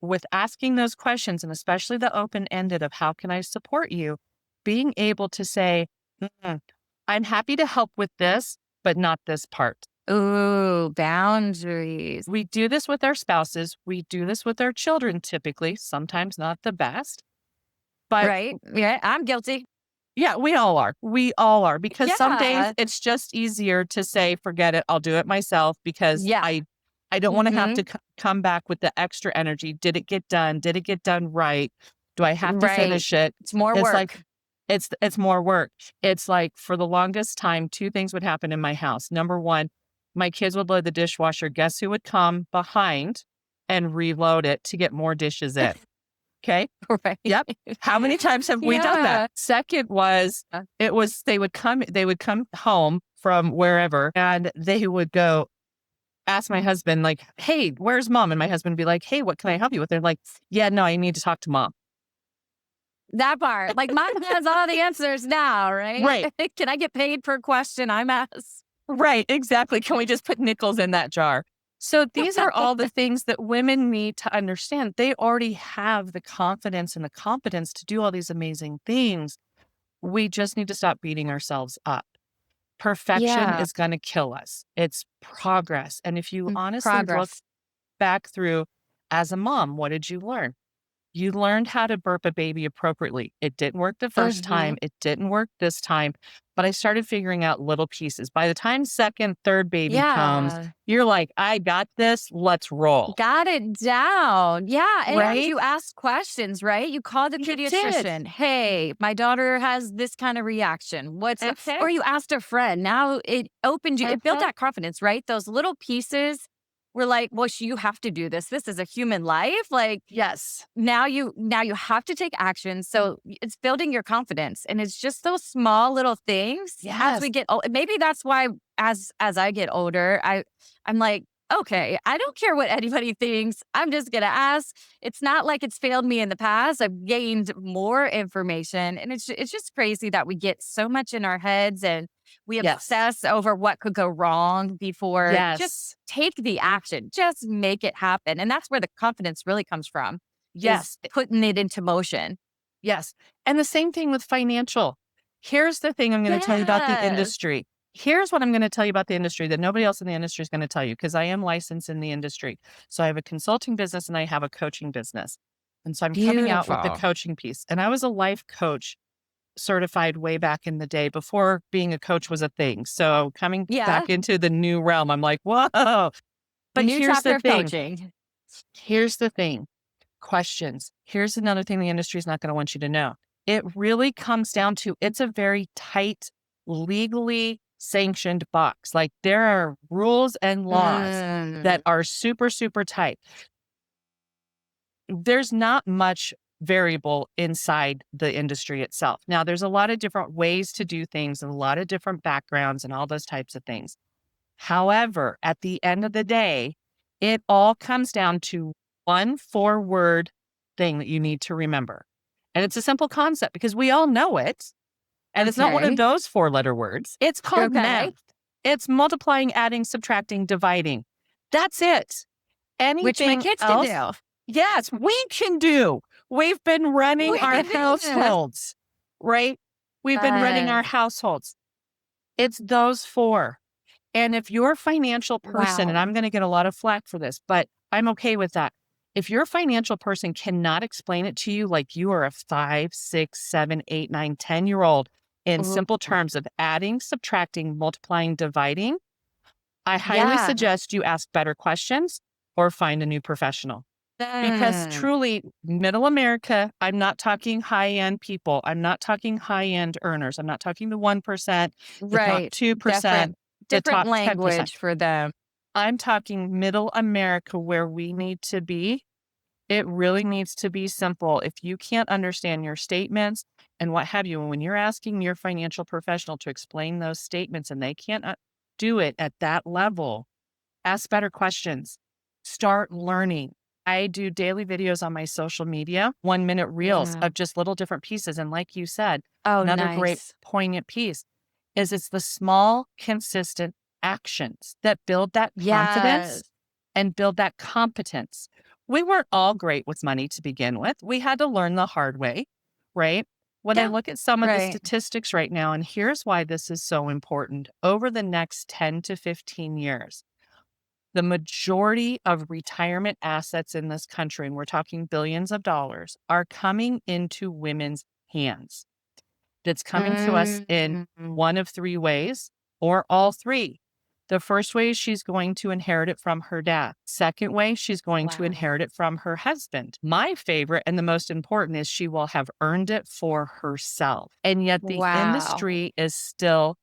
[SPEAKER 1] with asking those questions, and especially the open ended of how can I support you, being able to say, "Mm, I'm happy to help with this, but not this part."
[SPEAKER 2] Ooh, boundaries.
[SPEAKER 1] We do this with our spouses. We do this with our children, typically, sometimes not the best, but
[SPEAKER 2] Right. Yeah, I'm guilty.
[SPEAKER 1] yeah, we all are. We all are, because some days
[SPEAKER 2] Yeah.
[SPEAKER 1] it's just easier to say, "Forget it, I'll do it myself," because
[SPEAKER 2] Yeah.
[SPEAKER 1] I don't wanna have
[SPEAKER 2] Hmm.
[SPEAKER 1] to come back with the extra energy. Did it get done? Did it get done right? Do I have to
[SPEAKER 2] Right.
[SPEAKER 1] finish it?
[SPEAKER 2] It's more
[SPEAKER 1] It's like
[SPEAKER 2] work.
[SPEAKER 1] it's more work. It's like for the longest time, 2 things would happen in my house. Number 1, my kids would load the dishwasher. Guess who would come behind and reload it to get more dishes in? 'Kay?
[SPEAKER 2] Right.
[SPEAKER 1] Yep. How many times have we done that?
[SPEAKER 2] Yeah.
[SPEAKER 1] Second was, they would come home from wherever, and they would go ask my husband, like, "Hey, where's mom?" And my husband would be like, "Hey, what can I help you with?" They're like, "Yeah, no, I need to talk to mom."
[SPEAKER 2] That part. Like mine has all the answers now, right?
[SPEAKER 1] Right.
[SPEAKER 2] Can I get paid per question I'm asked?
[SPEAKER 1] Right, exactly. Can we just put nickels in that jar? So these are all the things that women need to understand. They already have the confidence and the competence to do all these amazing things. We just need to stop beating ourselves up. Perfection
[SPEAKER 2] Yeah.
[SPEAKER 1] is gonna kill us. It's progress, and if you honestly look
[SPEAKER 2] Progress.
[SPEAKER 1] back through, as a mom, what did you learn? You learned how to burp a baby appropriately. It didn't work the first
[SPEAKER 2] Hmm.
[SPEAKER 1] time, it didn't work this time, but I started figuring out little pieces. By the time 2nd, 3rd baby comes,
[SPEAKER 2] Yeah.
[SPEAKER 1] you're like, "I got this, let's roll."
[SPEAKER 2] Got it down. Yeah. And
[SPEAKER 1] Right?
[SPEAKER 2] you asked questions, right? You called the
[SPEAKER 1] You did.
[SPEAKER 2] pediatrician. Hey, my daughter has this kind of reaction.
[SPEAKER 1] Mhm,
[SPEAKER 2] Or you asked a friend. Now it opened you, it built
[SPEAKER 1] mhm.
[SPEAKER 2] that confidence, right? Those little pieces we're like, well, you have to do this. This is a human life. Like,
[SPEAKER 1] Yes.
[SPEAKER 2] now you have to take action. So it's building your confidence, and it's just those small little things as we
[SPEAKER 1] Yes.
[SPEAKER 2] get old. Maybe that's why as I get older, I'm like, okay, I don't care what anybody thinks. I'm just gonna ask. It's not like it's failed me in the past. I've gained more information, and it's just crazy that we get so much in our heads, and we
[SPEAKER 1] Yes.
[SPEAKER 2] obsess over what could go wrong before just
[SPEAKER 1] Yes.
[SPEAKER 2] take the action. Just make it happen, and that's where the confidence really comes from, is
[SPEAKER 1] Yes.
[SPEAKER 2] putting it into motion.
[SPEAKER 1] Yes. And the same thing with financial. Here's the thing I'm going to tell you about the
[SPEAKER 2] Yes.
[SPEAKER 1] industry. Here's what I'm going to tell you about the industry that nobody else in the industry is going to tell you, because I am licensed in the industry. So I have a consulting business and I have a coaching business. And so I'm coming out with the
[SPEAKER 2] Beautiful.
[SPEAKER 1] coaching piece. And I was a life coach certified way back in the day before being a coach was a thing. So coming
[SPEAKER 2] Yeah.
[SPEAKER 1] back into the new realm, I'm like, whoa. But
[SPEAKER 2] New
[SPEAKER 1] here's
[SPEAKER 2] chapter
[SPEAKER 1] the
[SPEAKER 2] of
[SPEAKER 1] thing.
[SPEAKER 2] coaching.
[SPEAKER 1] Here's the thing. Questions. Here's another thing the industry is not going to want you to know. It really comes down to, it's a very tight, legally sanctioned box. Like, there are rules and laws that
[SPEAKER 2] Mm.
[SPEAKER 1] are super, super tight. There's not much variable inside the industry itself. Now, there's a lot of different ways to do things and a lot of different backgrounds and all those types of things. However, at the end of the day, it all comes down to one 4-word thing that you need to remember. And it's a simple concept because we all know it. And it's not one of
[SPEAKER 2] Okay.
[SPEAKER 1] those 4-letter words. It's called
[SPEAKER 2] Okay.
[SPEAKER 1] math. It's multiplying, adding, subtracting, dividing. That's it.
[SPEAKER 2] Which my
[SPEAKER 1] Anything
[SPEAKER 2] kids can
[SPEAKER 1] else,
[SPEAKER 2] do.
[SPEAKER 1] yes, we can do. We've been running
[SPEAKER 2] We
[SPEAKER 1] our
[SPEAKER 2] can do this.
[SPEAKER 1] households, right? We've been running our
[SPEAKER 2] Uh,
[SPEAKER 1] households. It's those 4. And if you're a financial person, and
[SPEAKER 2] wow.
[SPEAKER 1] I'm going to get a lot of flack for this, but I'm okay with that. If your financial person cannot explain it to you like you are a 5, 6, 7, 8, 9, 10 year old in
[SPEAKER 2] Ooh.
[SPEAKER 1] simple terms of adding, subtracting, multiplying, dividing, I highly
[SPEAKER 2] Yeah.
[SPEAKER 1] suggest you ask better questions or find a new professional. Because
[SPEAKER 2] Mm.
[SPEAKER 1] truly, middle America, I'm not talking high end people. I'm not talking high end earners. I'm not talking the 1%, the top
[SPEAKER 2] Right.
[SPEAKER 1] 2%,
[SPEAKER 2] Different
[SPEAKER 1] the
[SPEAKER 2] different
[SPEAKER 1] top 10%.
[SPEAKER 2] language for them.
[SPEAKER 1] I'm talking middle America, where we need to be. It really needs to be simple. If you can't understand your statements and what have you, and when you're asking your financial professional to explain those statements and they can't do it at that level, ask better questions. Start learning. I do daily videos on my social media, 1-minute reels
[SPEAKER 2] Yeah.
[SPEAKER 1] of just little different pieces. And like you said,
[SPEAKER 2] Oh,
[SPEAKER 1] another great
[SPEAKER 2] nice.
[SPEAKER 1] poignant piece is it's the small, consistent actions that build that confidence
[SPEAKER 2] Yes.
[SPEAKER 1] and build that competence. We weren't all great with money to begin with. We had to learn the hard way, right? When I
[SPEAKER 2] Yeah.
[SPEAKER 1] look at some of the
[SPEAKER 2] Right.
[SPEAKER 1] statistics right now, and here's why this is so important over the next 10 to 15 years, the majority of retirement assets in this country, and we're talking billions of dollars, are coming into women's hands. That's coming to us in
[SPEAKER 2] Mm.
[SPEAKER 1] one of 3 ways or all 3. The first way is she's going to inherit it from her dad. Second way, she's going to
[SPEAKER 2] Wow.
[SPEAKER 1] inherit it from her husband. My favorite and the most important is she will have earned it for herself. And yet the
[SPEAKER 2] Wow.
[SPEAKER 1] industry is still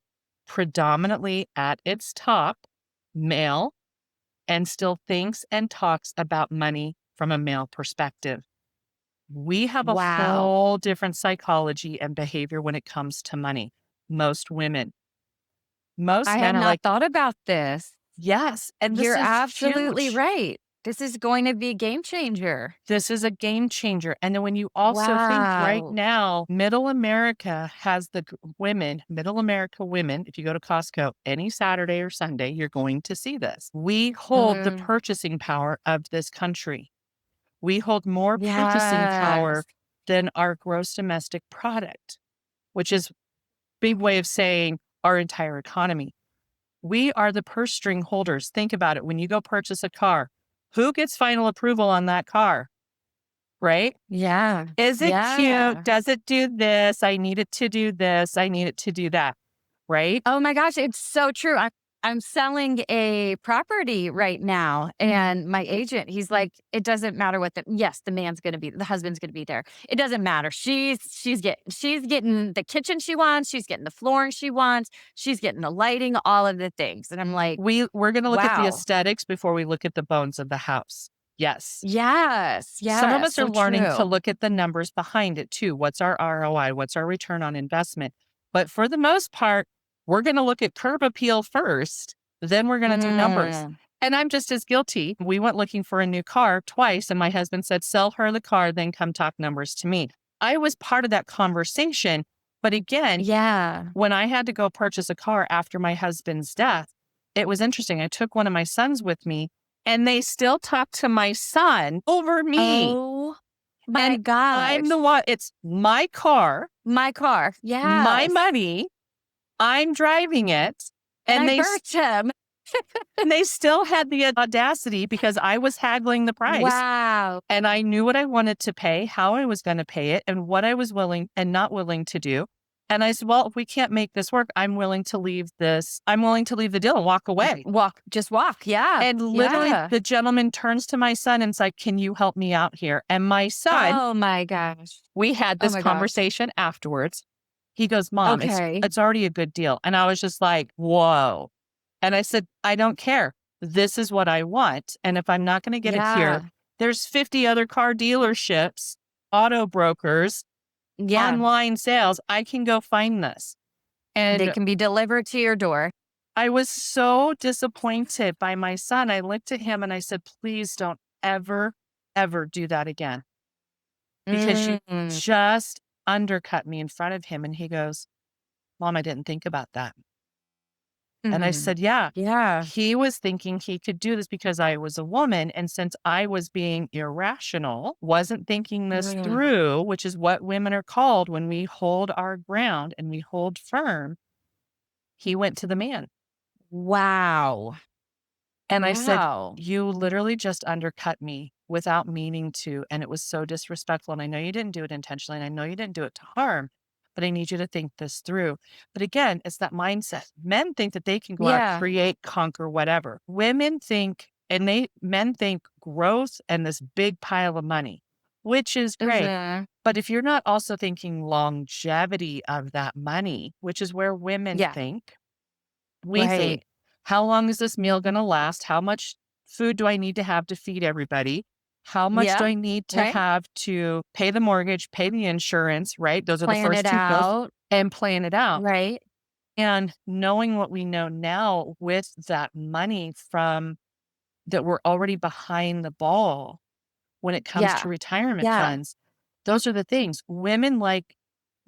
[SPEAKER 1] predominantly at its top male and still thinks and talks about money from a male perspective. We have a
[SPEAKER 2] Wow.
[SPEAKER 1] whole different psychology and behavior when it comes to money. Most women, most
[SPEAKER 2] I had
[SPEAKER 1] men are
[SPEAKER 2] not
[SPEAKER 1] like,
[SPEAKER 2] thought about this.
[SPEAKER 1] yes, and this
[SPEAKER 2] You're
[SPEAKER 1] is
[SPEAKER 2] absolutely
[SPEAKER 1] huge.
[SPEAKER 2] right. This is going to be a game changer.
[SPEAKER 1] This is a game changer. And then when you also think right
[SPEAKER 2] Wow.
[SPEAKER 1] now, middle America has the women, middle America women, if you go to Costco any Saturday or Sunday, you're going to see this. We hold the
[SPEAKER 2] Mm.
[SPEAKER 1] purchasing power of this country. We hold more purchasing
[SPEAKER 2] Yes.
[SPEAKER 1] power than our gross domestic product, which is a big way of saying our entire economy. We are the purse string holders. Think about it. When you go purchase a car, who gets final approval on that car, right?
[SPEAKER 2] Yeah.
[SPEAKER 1] Is it cute?
[SPEAKER 2] Yeah.
[SPEAKER 1] Does it do this? I need it to do this. I need it to do that, right?
[SPEAKER 2] Oh my gosh, it's so true. I'm selling a property right now. And my agent, he's like, it doesn't matter what yes, the husband's gonna be there. It doesn't matter. She's getting the kitchen she wants, she's getting the flooring she wants, she's getting the lighting, all of the things. And I'm like,
[SPEAKER 1] We're gonna look at the
[SPEAKER 2] wow.
[SPEAKER 1] aesthetics before we look at the bones of the house. Yes.
[SPEAKER 2] Yes,
[SPEAKER 1] Some of
[SPEAKER 2] yes,
[SPEAKER 1] us are
[SPEAKER 2] so
[SPEAKER 1] learning to
[SPEAKER 2] true.
[SPEAKER 1] look at the numbers behind it too. What's our ROI? What's our return on investment? But for the most part, we're going to look at curb appeal first, then we're going to do numbers.
[SPEAKER 2] Mm,
[SPEAKER 1] And I'm just as guilty. We went looking for a new car twice, and my husband said, sell her the car, then come talk numbers to me. I was part of that conversation. But again,
[SPEAKER 2] yeah.
[SPEAKER 1] when I had to go purchase a car after my husband's death, it was interesting. I took one of my sons with me, and they still talk to my son over me.
[SPEAKER 2] Oh my
[SPEAKER 1] And I'm the
[SPEAKER 2] gosh.
[SPEAKER 1] one, it's my car,
[SPEAKER 2] My car.
[SPEAKER 1] my
[SPEAKER 2] Yes.
[SPEAKER 1] money, I'm driving it,
[SPEAKER 2] And
[SPEAKER 1] and
[SPEAKER 2] I birthed him.
[SPEAKER 1] they still had the audacity because I was haggling the price,
[SPEAKER 2] Wow.
[SPEAKER 1] and I knew what I wanted to pay, how I was gonna pay it, and what I was willing and not willing to do. And I said, "Well, if we can't make this work, I'm willing to leave the deal and walk away."
[SPEAKER 2] Just walk. Yeah.
[SPEAKER 1] And literally,
[SPEAKER 2] Yeah.
[SPEAKER 1] the gentleman turns to my son and's like, "Can you help me out here?" And my son,
[SPEAKER 2] Oh my gosh.
[SPEAKER 1] we had
[SPEAKER 2] Oh
[SPEAKER 1] this
[SPEAKER 2] my gosh.
[SPEAKER 1] conversation afterwards. He goes, "Mom,
[SPEAKER 2] Okay.
[SPEAKER 1] it's already a good deal." And I was just like, "Whoa." And I said, "I don't care. This is what I want. And if I'm not going to get it here,
[SPEAKER 2] Yeah.
[SPEAKER 1] there's 50 other car dealerships, auto brokers,
[SPEAKER 2] Yeah.
[SPEAKER 1] online sales. I can go find this."
[SPEAKER 2] They
[SPEAKER 1] And
[SPEAKER 2] can be delivered to your door.
[SPEAKER 1] I was so disappointed by my son. I looked at him and I said, "Please don't ever, ever do that again because you
[SPEAKER 2] Mm.
[SPEAKER 1] just undercut me in front of him." And he goes, "Mom, I didn't think about that." And I
[SPEAKER 2] Mhm.
[SPEAKER 1] said, "Yeah,
[SPEAKER 2] Yeah.
[SPEAKER 1] he was thinking he could do this because I was a woman. And since I was being irrational, wasn't thinking this
[SPEAKER 2] Mm.
[SPEAKER 1] through, which is what women are called when we hold our ground and we hold firm, he went to the man."
[SPEAKER 2] Wow.
[SPEAKER 1] And I said,
[SPEAKER 2] Wow.
[SPEAKER 1] "You literally just undercut me without meaning to. And it was so disrespectful. And I know you didn't do it intentionally. And I know you didn't do it to harm, but I need you to think this through." But again, it's that mindset. Men think that they can go out,
[SPEAKER 2] Yeah.
[SPEAKER 1] create, conquer, whatever. Women think, and men think growth and this big pile of money, which is great.
[SPEAKER 2] Mhm.
[SPEAKER 1] But if you're not also thinking longevity of that money, which is where women
[SPEAKER 2] Yeah.
[SPEAKER 1] think, we
[SPEAKER 2] Right.
[SPEAKER 1] think, how long is this meal going to last? How much food do I need to have to feed everybody? How much do
[SPEAKER 2] Yeah.
[SPEAKER 1] I need to
[SPEAKER 2] Right.
[SPEAKER 1] have to pay the mortgage, pay the insurance, right? Those are the
[SPEAKER 2] Plan
[SPEAKER 1] first
[SPEAKER 2] it
[SPEAKER 1] two bills,
[SPEAKER 2] out.
[SPEAKER 1] and plan it out.
[SPEAKER 2] Right.
[SPEAKER 1] And knowing what we know now with that money from that we're already behind the ball when it comes to
[SPEAKER 2] Yeah.
[SPEAKER 1] retirement
[SPEAKER 2] Yeah.
[SPEAKER 1] funds, those are the things. Women like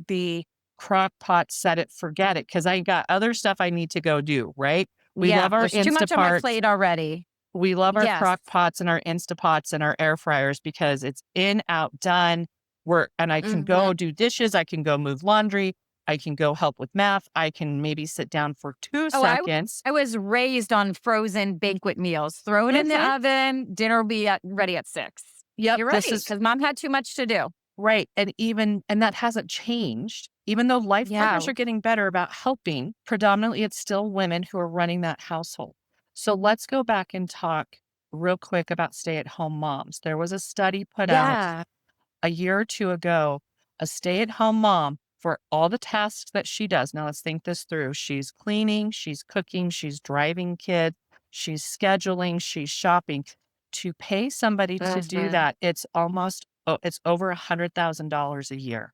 [SPEAKER 1] the crock pot, set it, forget it, because I got other stuff I need to go do, right? We
[SPEAKER 2] Yeah.
[SPEAKER 1] love our
[SPEAKER 2] There's too much on my
[SPEAKER 1] Instaparts.
[SPEAKER 2] plate already.
[SPEAKER 1] We love our
[SPEAKER 2] Yes.
[SPEAKER 1] crock pots and our Instapots and our air fryers because it's in, out, done. And I can go
[SPEAKER 2] Mhm.
[SPEAKER 1] do dishes. I can go move laundry. I can go help with math. I can maybe sit down for two
[SPEAKER 2] Oh,
[SPEAKER 1] seconds.
[SPEAKER 2] I was raised on frozen banquet meals. Throw it in the
[SPEAKER 1] Mhm.
[SPEAKER 2] oven. Dinner will be ready at 6.
[SPEAKER 1] Yep.
[SPEAKER 2] You're
[SPEAKER 1] This
[SPEAKER 2] right,
[SPEAKER 1] is
[SPEAKER 2] because mom had too much to do.
[SPEAKER 1] right. And that hasn't changed. Even though life partners
[SPEAKER 2] Yeah.
[SPEAKER 1] are getting better about helping, predominantly it's still women who are running that household. So let's go back and talk real quick about stay-at-home moms. There was a study put out
[SPEAKER 2] Yeah.
[SPEAKER 1] a year or two ago, a stay-at-home mom for all the tasks that she does. Now let's think this through. She's cleaning, she's cooking, she's driving kids, she's scheduling, she's shopping. To pay somebody to do
[SPEAKER 2] Mhm.
[SPEAKER 1] that, it's over $100,000 a year.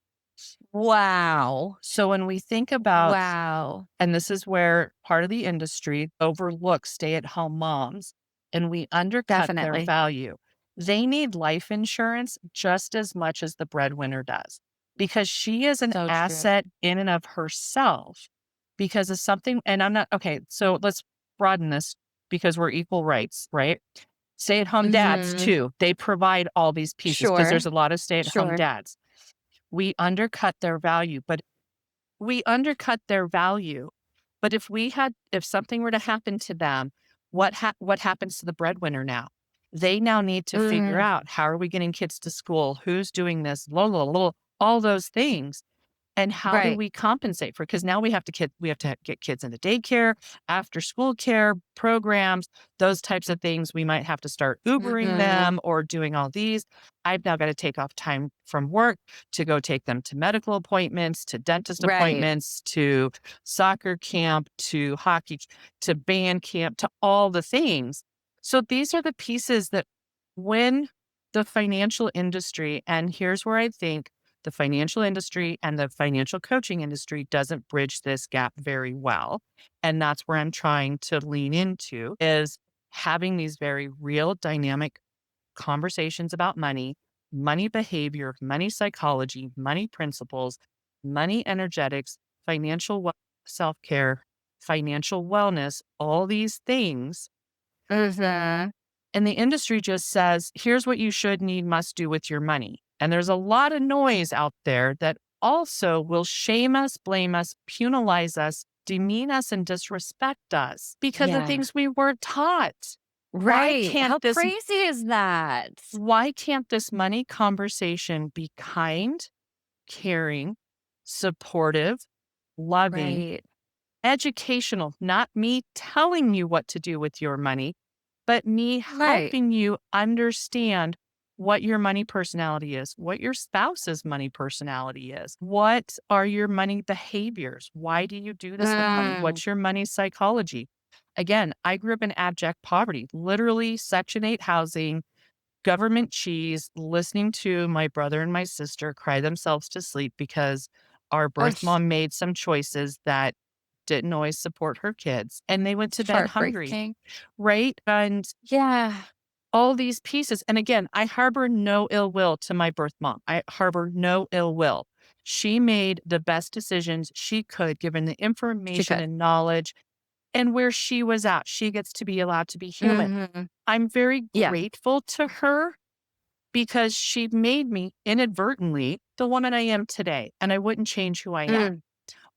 [SPEAKER 2] Wow.
[SPEAKER 1] So when we think about,
[SPEAKER 2] Wow.
[SPEAKER 1] and this is where part of the industry overlooks stay-at-home moms and we undercut their
[SPEAKER 2] Definitely.
[SPEAKER 1] value. They need life insurance just as much as the breadwinner does because she is an
[SPEAKER 2] So true.
[SPEAKER 1] asset in and of herself because of something. And I'm not, okay, so let's broaden this because we're equal rights, right? Stay-at-home dads
[SPEAKER 2] Mhm.
[SPEAKER 1] too. They provide all these pieces because
[SPEAKER 2] Sure.
[SPEAKER 1] there's a lot of stay-at-home
[SPEAKER 2] Sure.
[SPEAKER 1] dads. We undercut their value, but we undercut their value. But if something were to happen to them, what happens to the breadwinner now? They now need to figure
[SPEAKER 2] Mm.
[SPEAKER 1] out how are we getting kids to school? Who's doing this? Blah, blah, blah, all those things. And how do
[SPEAKER 2] Right.
[SPEAKER 1] we compensate for? Because now we have to get kids into daycare, after school care programs, those types of things. We might have to start Ubering
[SPEAKER 2] Mhm.
[SPEAKER 1] them or doing all these. I've now got to take off time from work to go take them to medical appointments, to dentist
[SPEAKER 2] Right.
[SPEAKER 1] appointments, to soccer camp, to to band camp, to all the things. So these are the pieces that when the financial industry, and here's where I think the financial industry and the financial coaching industry doesn't bridge this gap very well. And that's where I'm trying to lean into is having these very real dynamic conversations about money, money behavior, money psychology, money principles, money energetics, self-care, financial wellness, all these things.
[SPEAKER 2] Mhm.
[SPEAKER 1] And the industry just says, here's what you should, need, must do with your money. And there's a lot of noise out there that also will shame us, blame us, penalize us, demean us, and disrespect us because of
[SPEAKER 2] Yeah.
[SPEAKER 1] things we weren't taught. Why
[SPEAKER 2] Right.
[SPEAKER 1] can't
[SPEAKER 2] How
[SPEAKER 1] this
[SPEAKER 2] crazy is that?
[SPEAKER 1] why can't this money conversation be kind, caring, supportive, loving,
[SPEAKER 2] Right.
[SPEAKER 1] educational, not me telling you what to do with your money, but me
[SPEAKER 2] Right.
[SPEAKER 1] helping you understand what your money personality is, what your spouse's money personality is, what are your money behaviors? Why do you do this with money?
[SPEAKER 2] Mm.
[SPEAKER 1] What's your money psychology? Again, I grew up in abject poverty, literally Section 8 housing, government cheese, listening to my brother and my sister cry themselves to sleep because our birth
[SPEAKER 2] Oof.
[SPEAKER 1] mom made some choices that didn't always support her kids, and they went
[SPEAKER 2] It's
[SPEAKER 1] to bed hungry,
[SPEAKER 2] heartbreaking.
[SPEAKER 1] right? And
[SPEAKER 2] Yeah.
[SPEAKER 1] all these pieces. And again, I harbor no ill will to my birth mom. I harbor no ill will. She made the best decisions she could given the
[SPEAKER 2] She
[SPEAKER 1] information
[SPEAKER 2] could.
[SPEAKER 1] and knowledge and where she was at. She gets to be allowed to be human.
[SPEAKER 2] Mhm.
[SPEAKER 1] I'm very
[SPEAKER 2] Yeah.
[SPEAKER 1] grateful to her because she made me inadvertently the woman I am today. And I wouldn't change who I am
[SPEAKER 2] Mm.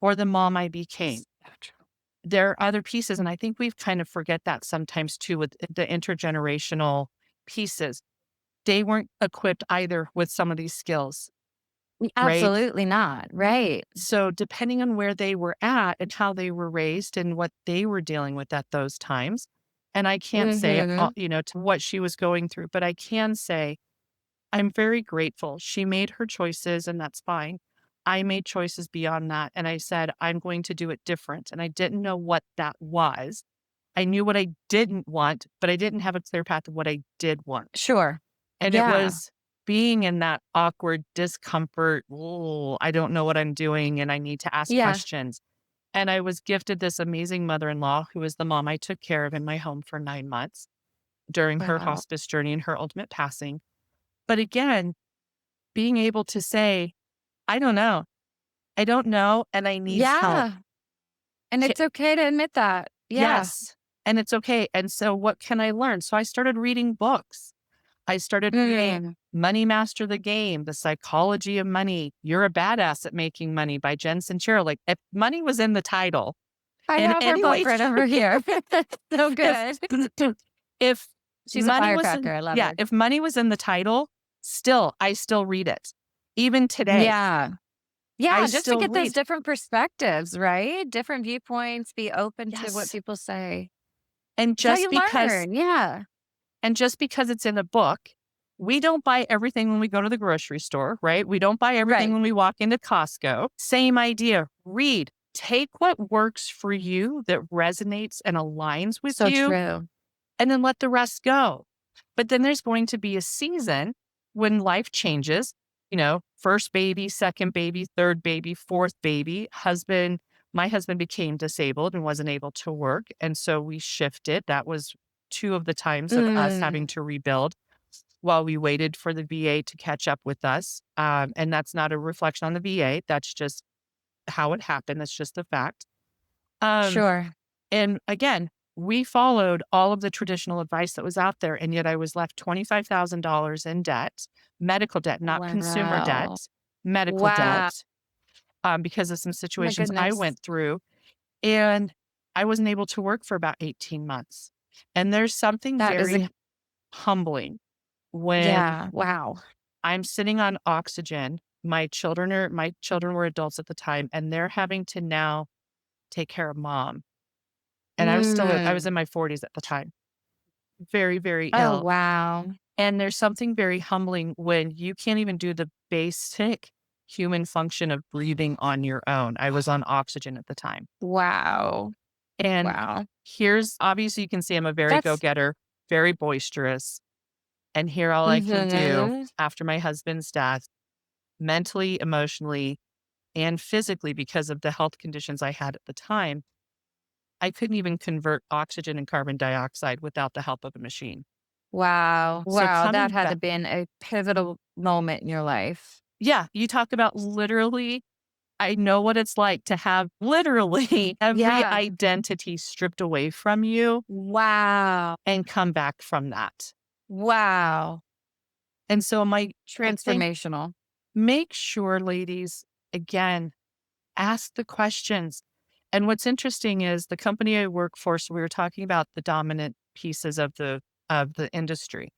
[SPEAKER 1] or the mom I became.
[SPEAKER 2] So true.
[SPEAKER 1] There are other pieces, and I think we've kind of forget that sometimes too with the intergenerational pieces. They weren't equipped either with some of these skills, right?
[SPEAKER 2] Absolutely not. Right.
[SPEAKER 1] So depending on where they were at and how they were raised and what they were dealing with at those times, and I can't say,
[SPEAKER 2] Mhm.
[SPEAKER 1] to what she was going through, but I can say I'm very grateful. She made her choices, and that's fine. I made choices beyond that, and I said, I'm going to do it different. And I didn't know what that was. I knew what I didn't want, but I didn't have a clear path of what I did want.
[SPEAKER 2] Sure.
[SPEAKER 1] And it
[SPEAKER 2] Yeah.
[SPEAKER 1] was being in that awkward discomfort. Oh, I don't know what I'm doing, and I need to ask
[SPEAKER 2] Yeah.
[SPEAKER 1] questions. And I was gifted this amazing mother in law who was the mom I took care of in my home for 9 months during her
[SPEAKER 2] Wow.
[SPEAKER 1] hospice journey and her ultimate passing. But again, being able to say, I don't know. I don't know, and I need help.
[SPEAKER 2] Yeah. And
[SPEAKER 1] Ca
[SPEAKER 2] it's okay to admit that. Yeah.
[SPEAKER 1] Yes, and it's okay, and so what can I learn? So I started reading books. I started reading
[SPEAKER 2] Mm.
[SPEAKER 1] Money Master the Game, The Psychology of Money, You're a Badass at Making Money by Jen Sincero. Like, if money was in the title
[SPEAKER 2] I
[SPEAKER 1] in
[SPEAKER 2] have her
[SPEAKER 1] any
[SPEAKER 2] book
[SPEAKER 1] way,
[SPEAKER 2] right over here. So
[SPEAKER 1] if
[SPEAKER 2] good.
[SPEAKER 1] if
[SPEAKER 2] She's a
[SPEAKER 1] money was in
[SPEAKER 2] firecracker. I love
[SPEAKER 1] yeah,
[SPEAKER 2] her.
[SPEAKER 1] if money was in the title, I still read it. Even today,
[SPEAKER 2] Yeah.
[SPEAKER 1] I
[SPEAKER 2] Yeah, just to
[SPEAKER 1] still
[SPEAKER 2] get those
[SPEAKER 1] read.
[SPEAKER 2] different perspectives, right? Different viewpoints, be open to what
[SPEAKER 1] Yes.
[SPEAKER 2] people say.
[SPEAKER 1] And
[SPEAKER 2] It's how
[SPEAKER 1] just
[SPEAKER 2] you
[SPEAKER 1] because
[SPEAKER 2] learn. Yeah.
[SPEAKER 1] And just because it's in a book, we don't buy everything when we go to the grocery store, right? We don't buy everything
[SPEAKER 2] Right.
[SPEAKER 1] when we walk into Costco. Same idea. Read. Take what works for you that resonates and aligns with
[SPEAKER 2] So
[SPEAKER 1] you,
[SPEAKER 2] true.
[SPEAKER 1] and then let the rest go. But then there's going to be a season when life changes, first baby, second baby, third baby, fourth baby, my husband became disabled and wasn't able to work. And so we shifted. That was two of the times of us having
[SPEAKER 2] Mm.
[SPEAKER 1] to rebuild while we waited for the VA to catch up with us. And that's not a reflection on the VA. That's just how it happened. That's just the fact. Um,
[SPEAKER 2] Sure.
[SPEAKER 1] and again, we followed all of the traditional advice that was out there, and yet I was left $25,000 in debt, medical debt, not consumer
[SPEAKER 2] Wow.
[SPEAKER 1] debt, medical
[SPEAKER 2] Wow.
[SPEAKER 1] debt, because of some
[SPEAKER 2] Oh my
[SPEAKER 1] situations I
[SPEAKER 2] goodness.
[SPEAKER 1] went through. And I wasn't able to work for about 18 months. And there's something
[SPEAKER 2] That is
[SPEAKER 1] very
[SPEAKER 2] a
[SPEAKER 1] humbling when
[SPEAKER 2] yeah. Wow.
[SPEAKER 1] I'm sitting on oxygen. My children were adults at the time, and they're having to now take care of mom. And I was
[SPEAKER 2] Mm.
[SPEAKER 1] in my 40s at the time, very, very
[SPEAKER 2] Oh,
[SPEAKER 1] ill.
[SPEAKER 2] wow.
[SPEAKER 1] And there's something very humbling when you can't even do the basic human function of breathing on your own. I was on oxygen at the time.
[SPEAKER 2] Wow.
[SPEAKER 1] And
[SPEAKER 2] Wow.
[SPEAKER 1] here's obviously you can see I'm a very
[SPEAKER 2] That's
[SPEAKER 1] go-getter, very boisterous. And here all I can do
[SPEAKER 2] mhm.
[SPEAKER 1] after my husband's death, mentally, emotionally, and physically, because of the health conditions I had at the time, I couldn't even convert oxygen and carbon dioxide without the help of a machine.
[SPEAKER 2] Wow.
[SPEAKER 1] So
[SPEAKER 2] Wow, that
[SPEAKER 1] coming
[SPEAKER 2] had to
[SPEAKER 1] back,
[SPEAKER 2] been a pivotal moment in your life.
[SPEAKER 1] yeah, you talk about literally, I know what it's like to have literally every
[SPEAKER 2] Yeah.
[SPEAKER 1] identity stripped away from you
[SPEAKER 2] Wow.
[SPEAKER 1] and come back from that.
[SPEAKER 2] Wow.
[SPEAKER 1] And so I think
[SPEAKER 2] Transformational.
[SPEAKER 1] make sure, ladies, again, ask the questions. And what's interesting is the company I work for, so we were talking about the dominant pieces of the industry.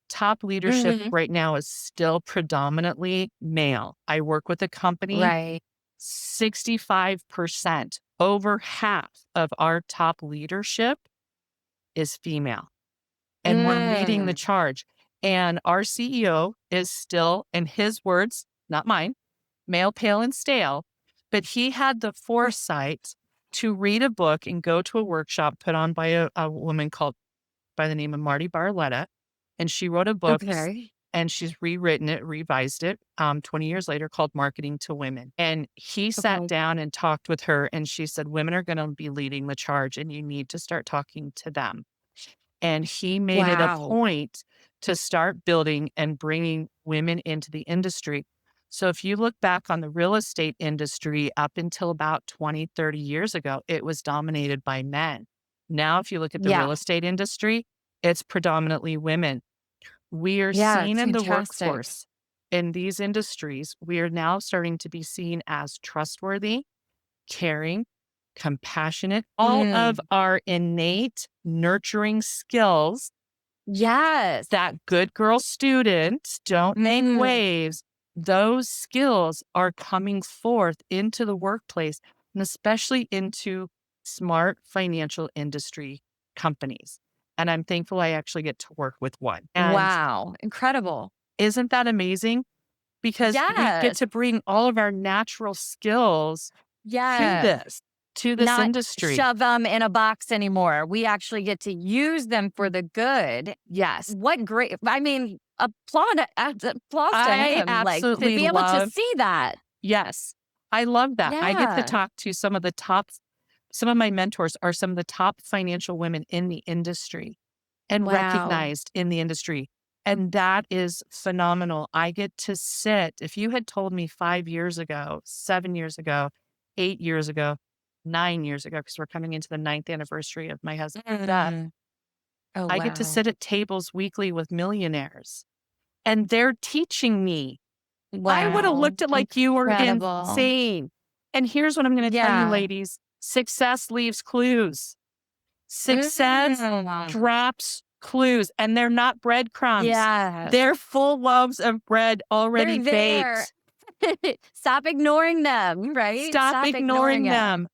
[SPEAKER 1] Top leadership
[SPEAKER 2] Mhm.
[SPEAKER 1] right now is still predominantly male. I work with a company,
[SPEAKER 2] Right.
[SPEAKER 1] 65%, over half of our top leadership is female, and we're leading the
[SPEAKER 2] Mm.
[SPEAKER 1] charge. And our CEO is still, in his words, not mine, male, pale, and stale, but he had the foresight to read a book and go to a workshop put on by a woman called by the name of Marty Barletta. And she wrote a book
[SPEAKER 2] Okay.
[SPEAKER 1] and she's rewritten it, revised it 20 years later called Marketing to Women. And he sat
[SPEAKER 2] Okay.
[SPEAKER 1] down and talked with her and she said, women are going to be leading the charge and you need to start talking to them. And he made it a
[SPEAKER 2] Wow.
[SPEAKER 1] point to start building and bringing women into the industry. So if you look back on the real estate industry up until about 20, 30 years ago, it was dominated by men. Now, if you look at the real
[SPEAKER 2] Yeah.
[SPEAKER 1] estate industry, it's predominantly women. We are
[SPEAKER 2] Yeah,
[SPEAKER 1] seen
[SPEAKER 2] it's
[SPEAKER 1] in the
[SPEAKER 2] fantastic.
[SPEAKER 1] workforce in these industries, we are now starting to be seen as trustworthy, caring, compassionate, all of
[SPEAKER 2] Mm.
[SPEAKER 1] our innate nurturing skills
[SPEAKER 2] Yes.
[SPEAKER 1] that good girl students don't make
[SPEAKER 2] Mm.
[SPEAKER 1] waves. Those skills are coming forth into the workplace and especially into smart financial industry companies. And I'm thankful I actually get to work with one. And
[SPEAKER 2] Wow. Incredible.
[SPEAKER 1] isn't that amazing? Because we get
[SPEAKER 2] Yes.
[SPEAKER 1] to bring all of our natural skills to
[SPEAKER 2] Yes.
[SPEAKER 1] this
[SPEAKER 2] Not
[SPEAKER 1] industry.
[SPEAKER 2] shove them in a box anymore. We actually get to use them for the good.
[SPEAKER 1] Yes.
[SPEAKER 2] What great, I mean, applause to
[SPEAKER 1] I
[SPEAKER 2] him, like, to
[SPEAKER 1] absolutely
[SPEAKER 2] be able to
[SPEAKER 1] love,
[SPEAKER 2] see that.
[SPEAKER 1] yes, I love that. I get to
[SPEAKER 2] Yeah.
[SPEAKER 1] talk to some of my mentors are some of the top financial women in the industry and
[SPEAKER 2] Wow.
[SPEAKER 1] recognized in the industry. And that is phenomenal. I get to sit. If you had told me 5 years ago, 7 years ago, 8 years ago, 9 years ago, because we're coming into the ninth anniversary of my husband's death,
[SPEAKER 2] Mm. Oh,
[SPEAKER 1] I get to
[SPEAKER 2] wow.
[SPEAKER 1] sit at tables weekly with millionaires and they're teaching me. I would have
[SPEAKER 2] Wow.
[SPEAKER 1] looked at like you were
[SPEAKER 2] Incredible.
[SPEAKER 1] insane. And here's what I'm going to tell you,
[SPEAKER 2] Yeah.
[SPEAKER 1] ladies, success leaves clues. Success
[SPEAKER 2] Mm.
[SPEAKER 1] drops clues, and they're not breadcrumbs.
[SPEAKER 2] Yes.
[SPEAKER 1] They're full loaves of bread already
[SPEAKER 2] They're there.
[SPEAKER 1] baked.
[SPEAKER 2] Stop ignoring them, right?
[SPEAKER 1] Stop
[SPEAKER 2] Stop ignoring
[SPEAKER 1] ignoring
[SPEAKER 2] it.
[SPEAKER 1] them.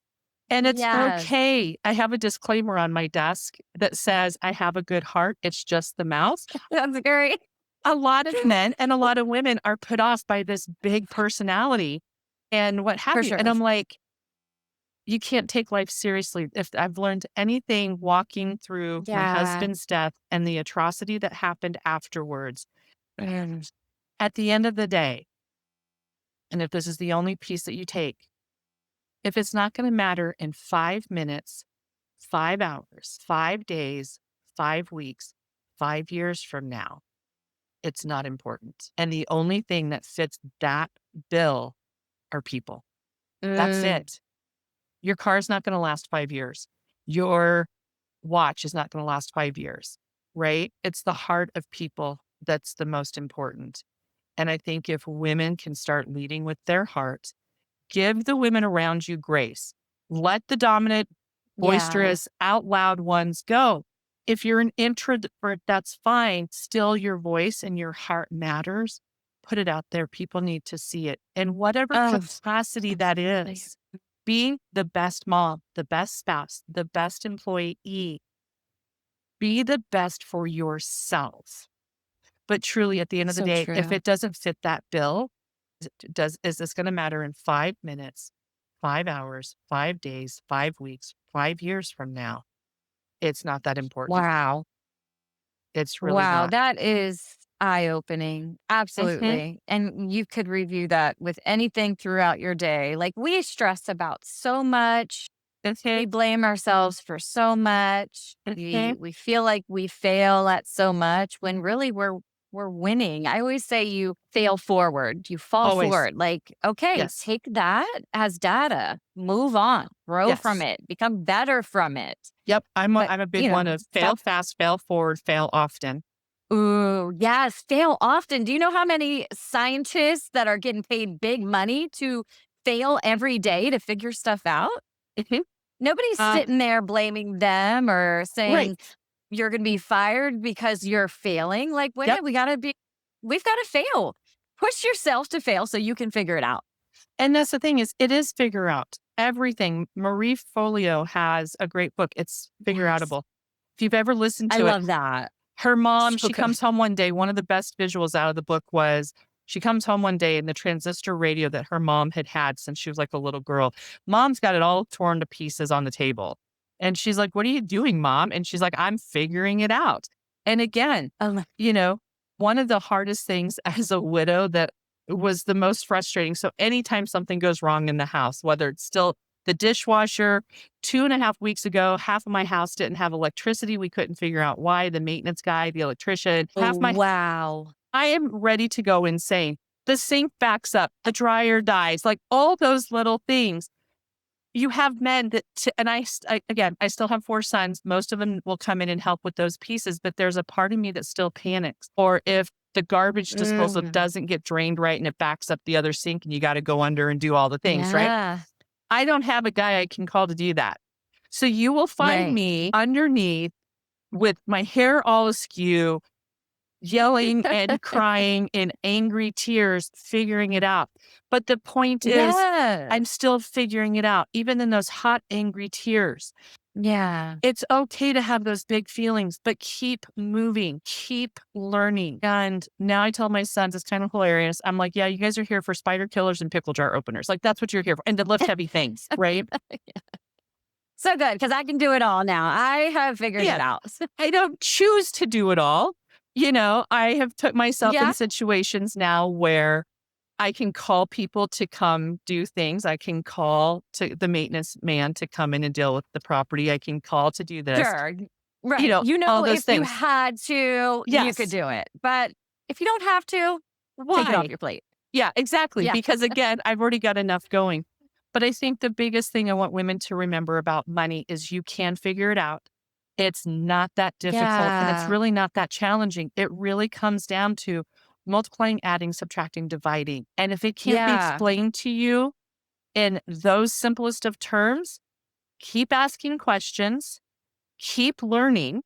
[SPEAKER 1] And it's
[SPEAKER 2] Yes.
[SPEAKER 1] okay. I have a disclaimer on my desk that says, I have a good heart. It's just the mouth.
[SPEAKER 2] That's great.
[SPEAKER 1] A lot of men and a lot of women are put off by this big personality and what have
[SPEAKER 2] For
[SPEAKER 1] you. And
[SPEAKER 2] sure.
[SPEAKER 1] I'm like, you can't take life seriously. If I've learned anything walking through my
[SPEAKER 2] Yeah.
[SPEAKER 1] husband's death and the atrocity that happened afterwards,
[SPEAKER 2] Mm.
[SPEAKER 1] at the end of the day, and if this is the only piece that you take, if it's not going to matter in 5 minutes, 5 hours, 5 days, 5 weeks, 5 years from now, it's not important. And the only thing that fits that bill are people. That's
[SPEAKER 2] Mm.
[SPEAKER 1] it. Your car's not going to last 5 years. Your watch is not going to last 5 years, right? It's the heart of people that's the most important. And I think if women can start leading with their heart, give the women around you grace. Let the dominant,
[SPEAKER 2] Yeah.
[SPEAKER 1] boisterous, out loud ones go. If you're an introvert, that's fine. Still, your voice and your heart matters. put it out there. People need to see it in whatever
[SPEAKER 2] Oh,
[SPEAKER 1] capacity that
[SPEAKER 2] absolutely.
[SPEAKER 1] is. Being the best mom, the best spouse, the best employee, be the best for yourself. But truly, at the end of the
[SPEAKER 2] So
[SPEAKER 1] day, if
[SPEAKER 2] true.
[SPEAKER 1] it doesn't fit that bill, is this going to matter in 5 minutes, 5 hours, 5 days, 5 weeks, 5 years from now? It's not that important.
[SPEAKER 2] Wow.
[SPEAKER 1] It's really
[SPEAKER 2] Wow,
[SPEAKER 1] not.
[SPEAKER 2] that is eye-opening.
[SPEAKER 1] Hmm.
[SPEAKER 2] Absolutely. And you could review that with anything throughout your day. Like we stress about so much. We
[SPEAKER 1] Hmm.
[SPEAKER 2] blame ourselves for so much.
[SPEAKER 1] Hmm.
[SPEAKER 2] We feel like we fail at so much when really we're winning. I always say you fail forward, you fall
[SPEAKER 1] Always.
[SPEAKER 2] forward. Like, okay,
[SPEAKER 1] Yes.
[SPEAKER 2] take that as data, move on, grow from
[SPEAKER 1] Yes.
[SPEAKER 2] it, become better from it.
[SPEAKER 1] Yep.
[SPEAKER 2] But,
[SPEAKER 1] I'm a big one of fail
[SPEAKER 2] stop.
[SPEAKER 1] fast, fail forward, fail often.
[SPEAKER 2] Ooh, yes, fail often. Do you know how many scientists that are getting paid big money to fail every day to figure stuff out?
[SPEAKER 1] Hmm.
[SPEAKER 2] Nobody's
[SPEAKER 1] Uh,
[SPEAKER 2] sitting there blaming them or
[SPEAKER 1] right.
[SPEAKER 2] saying you're going to be fired because you're failing. Like
[SPEAKER 1] Yep.
[SPEAKER 2] women, we've got to fail. Push yourself to fail so you can figure it out.
[SPEAKER 1] And that's the thing is, it is figure out everything. Marie Folio has a great book. It's figure
[SPEAKER 2] Yes.
[SPEAKER 1] outable. If you've ever listened
[SPEAKER 2] I
[SPEAKER 1] to it,
[SPEAKER 2] love that.
[SPEAKER 1] her mom,
[SPEAKER 2] So
[SPEAKER 1] she
[SPEAKER 2] good.
[SPEAKER 1] comes home one day. One of the best visuals out of the book was she comes home one day and the transistor radio that her mom had since she was like a little girl. Mom's got it all torn to pieces on the table. And she's like, "What are you doing, mom?" And she's like, "I'm figuring it out." And again,
[SPEAKER 2] Oh,
[SPEAKER 1] you know, one of the hardest things as a widow that was the most frustrating. So anytime something goes wrong in the house, whether it's still the dishwasher, 2.5 weeks ago, half of my house didn't have electricity. We couldn't figure out why. The maintenance guy, the electrician,
[SPEAKER 2] wow.
[SPEAKER 1] I am ready to go insane. The sink backs up, the dryer dies, like all those little things. You have men that, and again, I still have 4 sons. Most of them will come in and help with those pieces, but there's a part of me that still panics. Or if the garbage disposal
[SPEAKER 2] Mm,
[SPEAKER 1] doesn't get drained right and it backs up the other sink and you got to go under and do all the things, right?
[SPEAKER 2] yeah.
[SPEAKER 1] I don't have a guy I can call to do that. So you will find
[SPEAKER 2] Right.
[SPEAKER 1] me underneath with my hair all askew, yelling and crying in angry tears, figuring it out. But the point is, I'm
[SPEAKER 2] Yes.
[SPEAKER 1] still figuring it out, even in those hot, angry tears.
[SPEAKER 2] Yeah.
[SPEAKER 1] It's okay to have those big feelings, but keep moving, keep learning. And now I tell my sons, it's kind of hilarious. I'm like, yeah, you guys are here for spider killers and pickle jar openers. Like, that's what you're here for. And to lift heavy things, right?
[SPEAKER 2] So good because I can do it all now. I have figured it
[SPEAKER 1] Yeah.
[SPEAKER 2] out.
[SPEAKER 1] I don't choose to do it all. I have put myself in
[SPEAKER 2] Yeah,
[SPEAKER 1] situations now where I can call people to come do things. I can call to the maintenance man to come in and deal with the property. I can call to do this,
[SPEAKER 2] sure. Right.
[SPEAKER 1] all
[SPEAKER 2] If
[SPEAKER 1] those
[SPEAKER 2] you
[SPEAKER 1] things.
[SPEAKER 2] had to, you could
[SPEAKER 1] Yes.
[SPEAKER 2] do it. But if you don't have to, take it off
[SPEAKER 1] Why?
[SPEAKER 2] your plate.
[SPEAKER 1] Yeah, exactly.
[SPEAKER 2] Yeah.
[SPEAKER 1] Because again, I've already got enough going. But I think the biggest thing I want women to remember about money is you can figure it out. It's not that difficult and it's
[SPEAKER 2] Yeah.
[SPEAKER 1] really not that challenging. It really comes down to multiplying, adding, subtracting, dividing. And if it can't be
[SPEAKER 2] Yeah.
[SPEAKER 1] explained to you in those simplest of terms, keep asking questions, keep learning,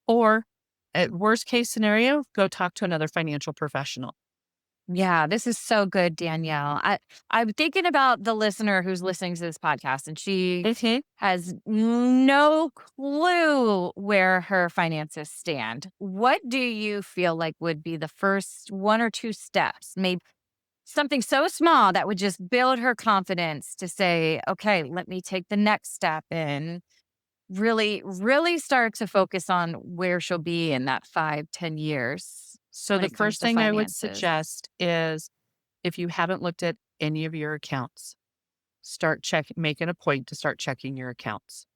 [SPEAKER 1] or at worst case scenario, go talk to another financial professional.
[SPEAKER 2] Yeah, this is so good, Danielle. I'm thinking about the listener who's listening to this podcast, and she
[SPEAKER 1] Mhm.
[SPEAKER 2] has no clue where her finances stand. What do you feel like would be the first one or two steps? Maybe something so small that would just build her confidence to say, okay, let me take the next step and really, really start to focus on where she'll be in that 5, 10 years
[SPEAKER 1] So
[SPEAKER 2] when
[SPEAKER 1] the
[SPEAKER 2] it comes
[SPEAKER 1] first
[SPEAKER 2] to
[SPEAKER 1] thing I would
[SPEAKER 2] finances.
[SPEAKER 1] suggest is if you haven't looked at any of your accounts, make it a point to start checking your accounts.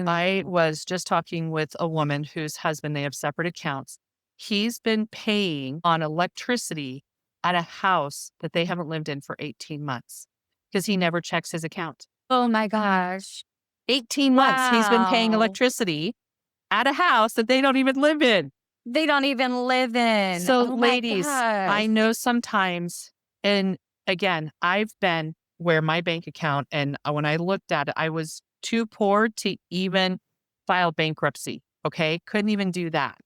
[SPEAKER 1] I
[SPEAKER 2] Mm.
[SPEAKER 1] was just talking with a woman whose husband, they have separate accounts. He's been paying on electricity at a house that they haven't lived in for 18 months because he never checks his account.
[SPEAKER 2] Oh my gosh.
[SPEAKER 1] 18 months he's been paying
[SPEAKER 2] Wow.
[SPEAKER 1] electricity at a house that they don't even live in.
[SPEAKER 2] They don't even live in.
[SPEAKER 1] So,
[SPEAKER 2] Oh my
[SPEAKER 1] ladies, I
[SPEAKER 2] gosh.
[SPEAKER 1] know sometimes, and again, I've been where my bank account, and when I looked at it, I was too poor to even file bankruptcy. Okay. Couldn't even do that.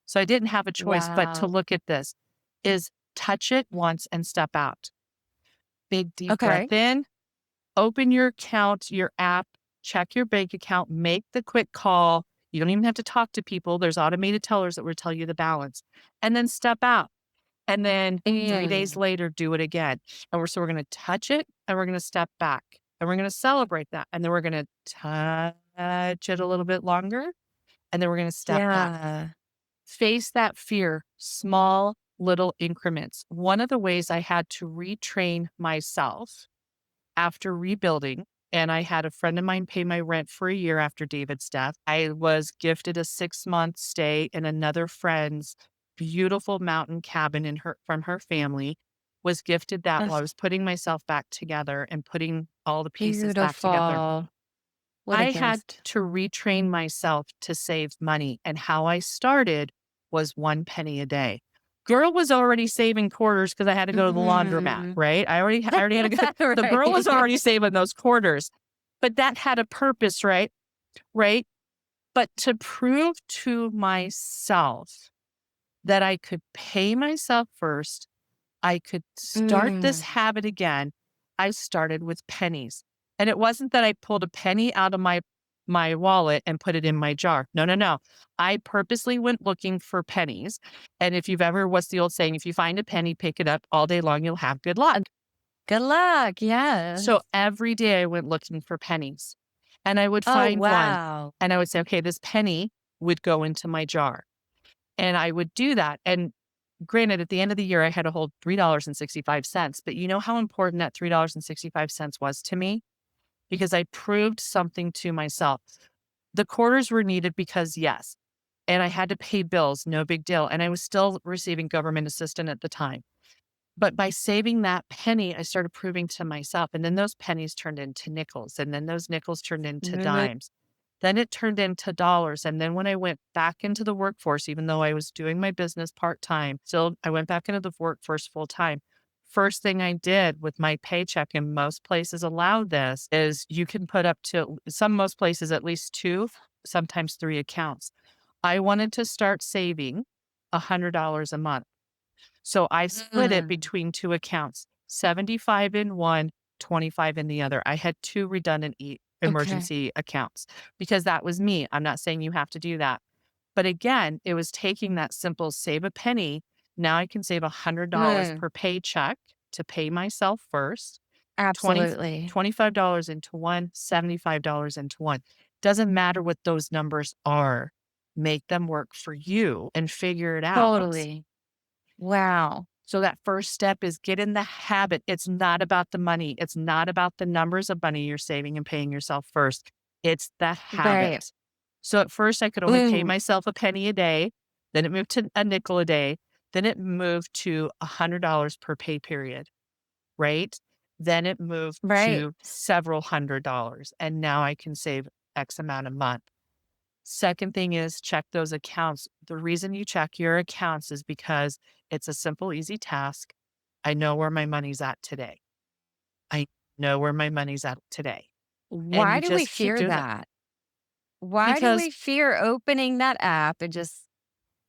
[SPEAKER 1] So I didn't have a choice but to
[SPEAKER 2] Wow.
[SPEAKER 1] look at this is touch it once and step out. Big deep breath
[SPEAKER 2] Okay.
[SPEAKER 1] in, open your account, your app, check your bank account, make the quick call. You don't even have to talk to people. There's automated tellers that will tell you the balance, and then step out. And then 3 days
[SPEAKER 2] Mm.
[SPEAKER 1] later, do it again. So we're gonna touch it, and we're gonna step back, and we're gonna celebrate that, and then we're gonna touch it a little bit longer, and then we're gonna step back.
[SPEAKER 2] Yeah.
[SPEAKER 1] Face that fear, small little increments. One of the ways I had to retrain myself after rebuilding, and I had a friend of mine pay my rent for a year after David's death. I was gifted a 6-month stay in another friend's beautiful mountain cabin from her family, was gifted that while I
[SPEAKER 2] That's
[SPEAKER 1] was putting myself back together and putting all the pieces back together.
[SPEAKER 2] beautiful. What a
[SPEAKER 1] I had
[SPEAKER 2] gift.
[SPEAKER 1] to retrain myself to save money, and how I started was 1 penny a day. Girl was already saving quarters because I had to go to the laundromat,
[SPEAKER 2] Mhm.
[SPEAKER 1] right? I already had to go. The girl was
[SPEAKER 2] Right.
[SPEAKER 1] already saving those quarters, but that had a purpose, right? Right? But to prove to myself that I could pay myself first, I could start this
[SPEAKER 2] Mm.
[SPEAKER 1] habit again, I started with pennies. And it wasn't that I pulled a penny out of my wallet and put it in my jar. No, no, no. I purposely went looking for pennies. And if you've ever, what's the old saying? If you find a penny, pick it up all day long, you'll have good luck.
[SPEAKER 2] Good luck.
[SPEAKER 1] So
[SPEAKER 2] Yes.
[SPEAKER 1] every day I went looking for pennies, and I would
[SPEAKER 2] Oh,
[SPEAKER 1] find one,
[SPEAKER 2] wow.
[SPEAKER 1] and I would say, okay, this penny would go into my jar. And I would do that. And granted, at the end of the year, I had to hold $3.65, but you know how important that $3.65 was to me? Because I proved something to myself. The quarters were needed because, yes, and I had to pay bills, no big deal. And I was still receiving government assistance at the time. But by saving that penny, I started proving to myself. And then those pennies turned into nickels. And then those nickels turned into
[SPEAKER 2] Mhm.
[SPEAKER 1] dimes. Then it turned into dollars. And then when I went back into the workforce, even though I was doing my business part time, still I went back into the workforce full time. First thing I did with my paycheck, and most places allow this, is you can put up to most places at least two, sometimes three accounts. I wanted to start saving $100 a month. So I split it
[SPEAKER 2] Mm.
[SPEAKER 1] between two accounts, 75 in one, 25 in the other. I had two redundant
[SPEAKER 2] Okay.
[SPEAKER 1] emergency accounts because that was me. I'm not saying you have to do that. But again, it was taking that simple save a penny. Now I can save $100
[SPEAKER 2] Mm.
[SPEAKER 1] per paycheck to pay myself first, 20,
[SPEAKER 2] Absolutely.
[SPEAKER 1] $25 into one, $75 into one. Doesn't matter what those numbers are. Make them work for you and figure it out.
[SPEAKER 2] Totally. Wow.
[SPEAKER 1] So that first step is get in the habit. It's not about the money. It's not about the numbers of money you're saving and paying yourself first. It's the
[SPEAKER 2] Right.
[SPEAKER 1] habit. So at first I could only pay
[SPEAKER 2] Mm.
[SPEAKER 1] myself a penny a day. Then it moved to a nickel a day. Then it moved to $100 per pay period, right? Then it moved
[SPEAKER 2] Right.
[SPEAKER 1] to several $100s. And now I can save X amount a month. Second thing is check those accounts. The reason you check your accounts is because it's a simple, easy task. I know where my money's at today. I know where my money's at today. And
[SPEAKER 2] Why
[SPEAKER 1] you
[SPEAKER 2] do we
[SPEAKER 1] just keep
[SPEAKER 2] fear
[SPEAKER 1] doing it
[SPEAKER 2] that? Why do
[SPEAKER 1] because
[SPEAKER 2] we fear opening that app and just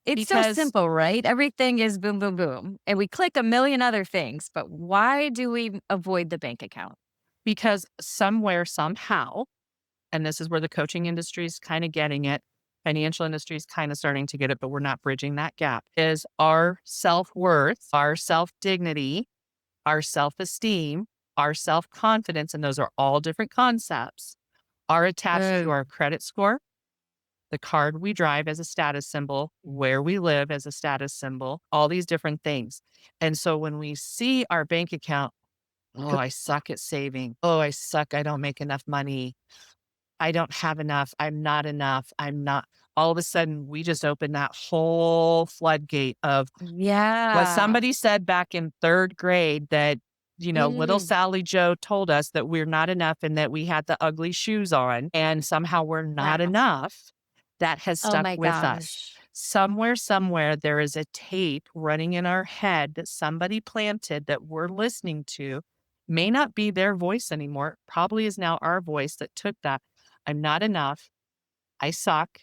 [SPEAKER 2] it's so
[SPEAKER 1] because
[SPEAKER 2] simple, right? Everything is boom, boom, boom. And we click a million other things, but why do we avoid the bank account?
[SPEAKER 1] because somewhere, somehow, and this is where the coaching industry is kind of getting it, financial industry is kind of starting to get it, but we're not bridging that gap, is our self-worth, our self-dignity, our self-esteem, our self-confidence, and those are all different concepts, are attached to
[SPEAKER 2] Mm.
[SPEAKER 1] our credit score, the card we drive as a status symbol, where we live as a status symbol, all these different things. And so when we see our bank account, oh, I suck at saving. Oh, I suck. I don't make enough money. I don't have enough. I'm not enough. I'm not. All of a sudden, we just open that whole floodgate of what
[SPEAKER 2] Yeah.
[SPEAKER 1] somebody said back in 3rd grade that, little
[SPEAKER 2] Mm.
[SPEAKER 1] Sally Joe told us that we're not enough and that we had the ugly shoes on and somehow we're not
[SPEAKER 2] Wow.
[SPEAKER 1] enough, that has
[SPEAKER 2] Oh
[SPEAKER 1] stuck
[SPEAKER 2] my
[SPEAKER 1] with us.
[SPEAKER 2] gosh.
[SPEAKER 1] Somewhere, there is a tape running in our head that somebody planted that we're listening to. May not be their voice anymore. Probably is now our voice that took that. I'm not enough. I suck.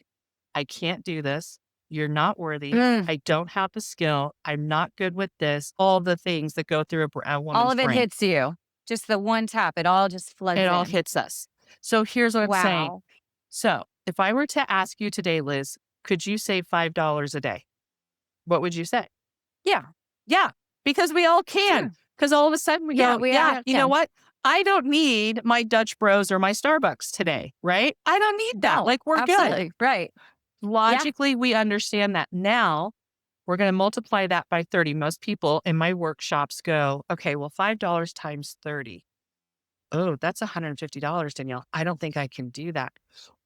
[SPEAKER 1] I can't do this. You're not worthy.
[SPEAKER 2] Mm.
[SPEAKER 1] I don't have the skill. I'm not good with this. All the things that go through a
[SPEAKER 2] All
[SPEAKER 1] woman's
[SPEAKER 2] of it
[SPEAKER 1] brain.
[SPEAKER 2] hits you. Just the one tap, it all just
[SPEAKER 1] It
[SPEAKER 2] floods
[SPEAKER 1] all
[SPEAKER 2] in.
[SPEAKER 1] hits us. So here's what I'm saying.
[SPEAKER 2] Wow.
[SPEAKER 1] So if I were to ask you today, Liz, could you save $5 a day? What would you say?
[SPEAKER 2] Yeah.
[SPEAKER 1] Yeah, because we all can.
[SPEAKER 2] Sure.
[SPEAKER 1] Because all of a sudden we
[SPEAKER 2] Yeah,
[SPEAKER 1] go,
[SPEAKER 2] we
[SPEAKER 1] yeah,
[SPEAKER 2] all
[SPEAKER 1] you know
[SPEAKER 2] can.
[SPEAKER 1] what? I don't need my Dutch Bros or my Starbucks today, right? I don't need that.
[SPEAKER 2] No,
[SPEAKER 1] Like, we're good.
[SPEAKER 2] absolutely. Right. Yeah.
[SPEAKER 1] Logically, we understand that. Now we're going to multiply that by 30. Most people in my workshops go, okay, well, $5 times 30. Oh, that's $150, Danielle. I don't think I can do that.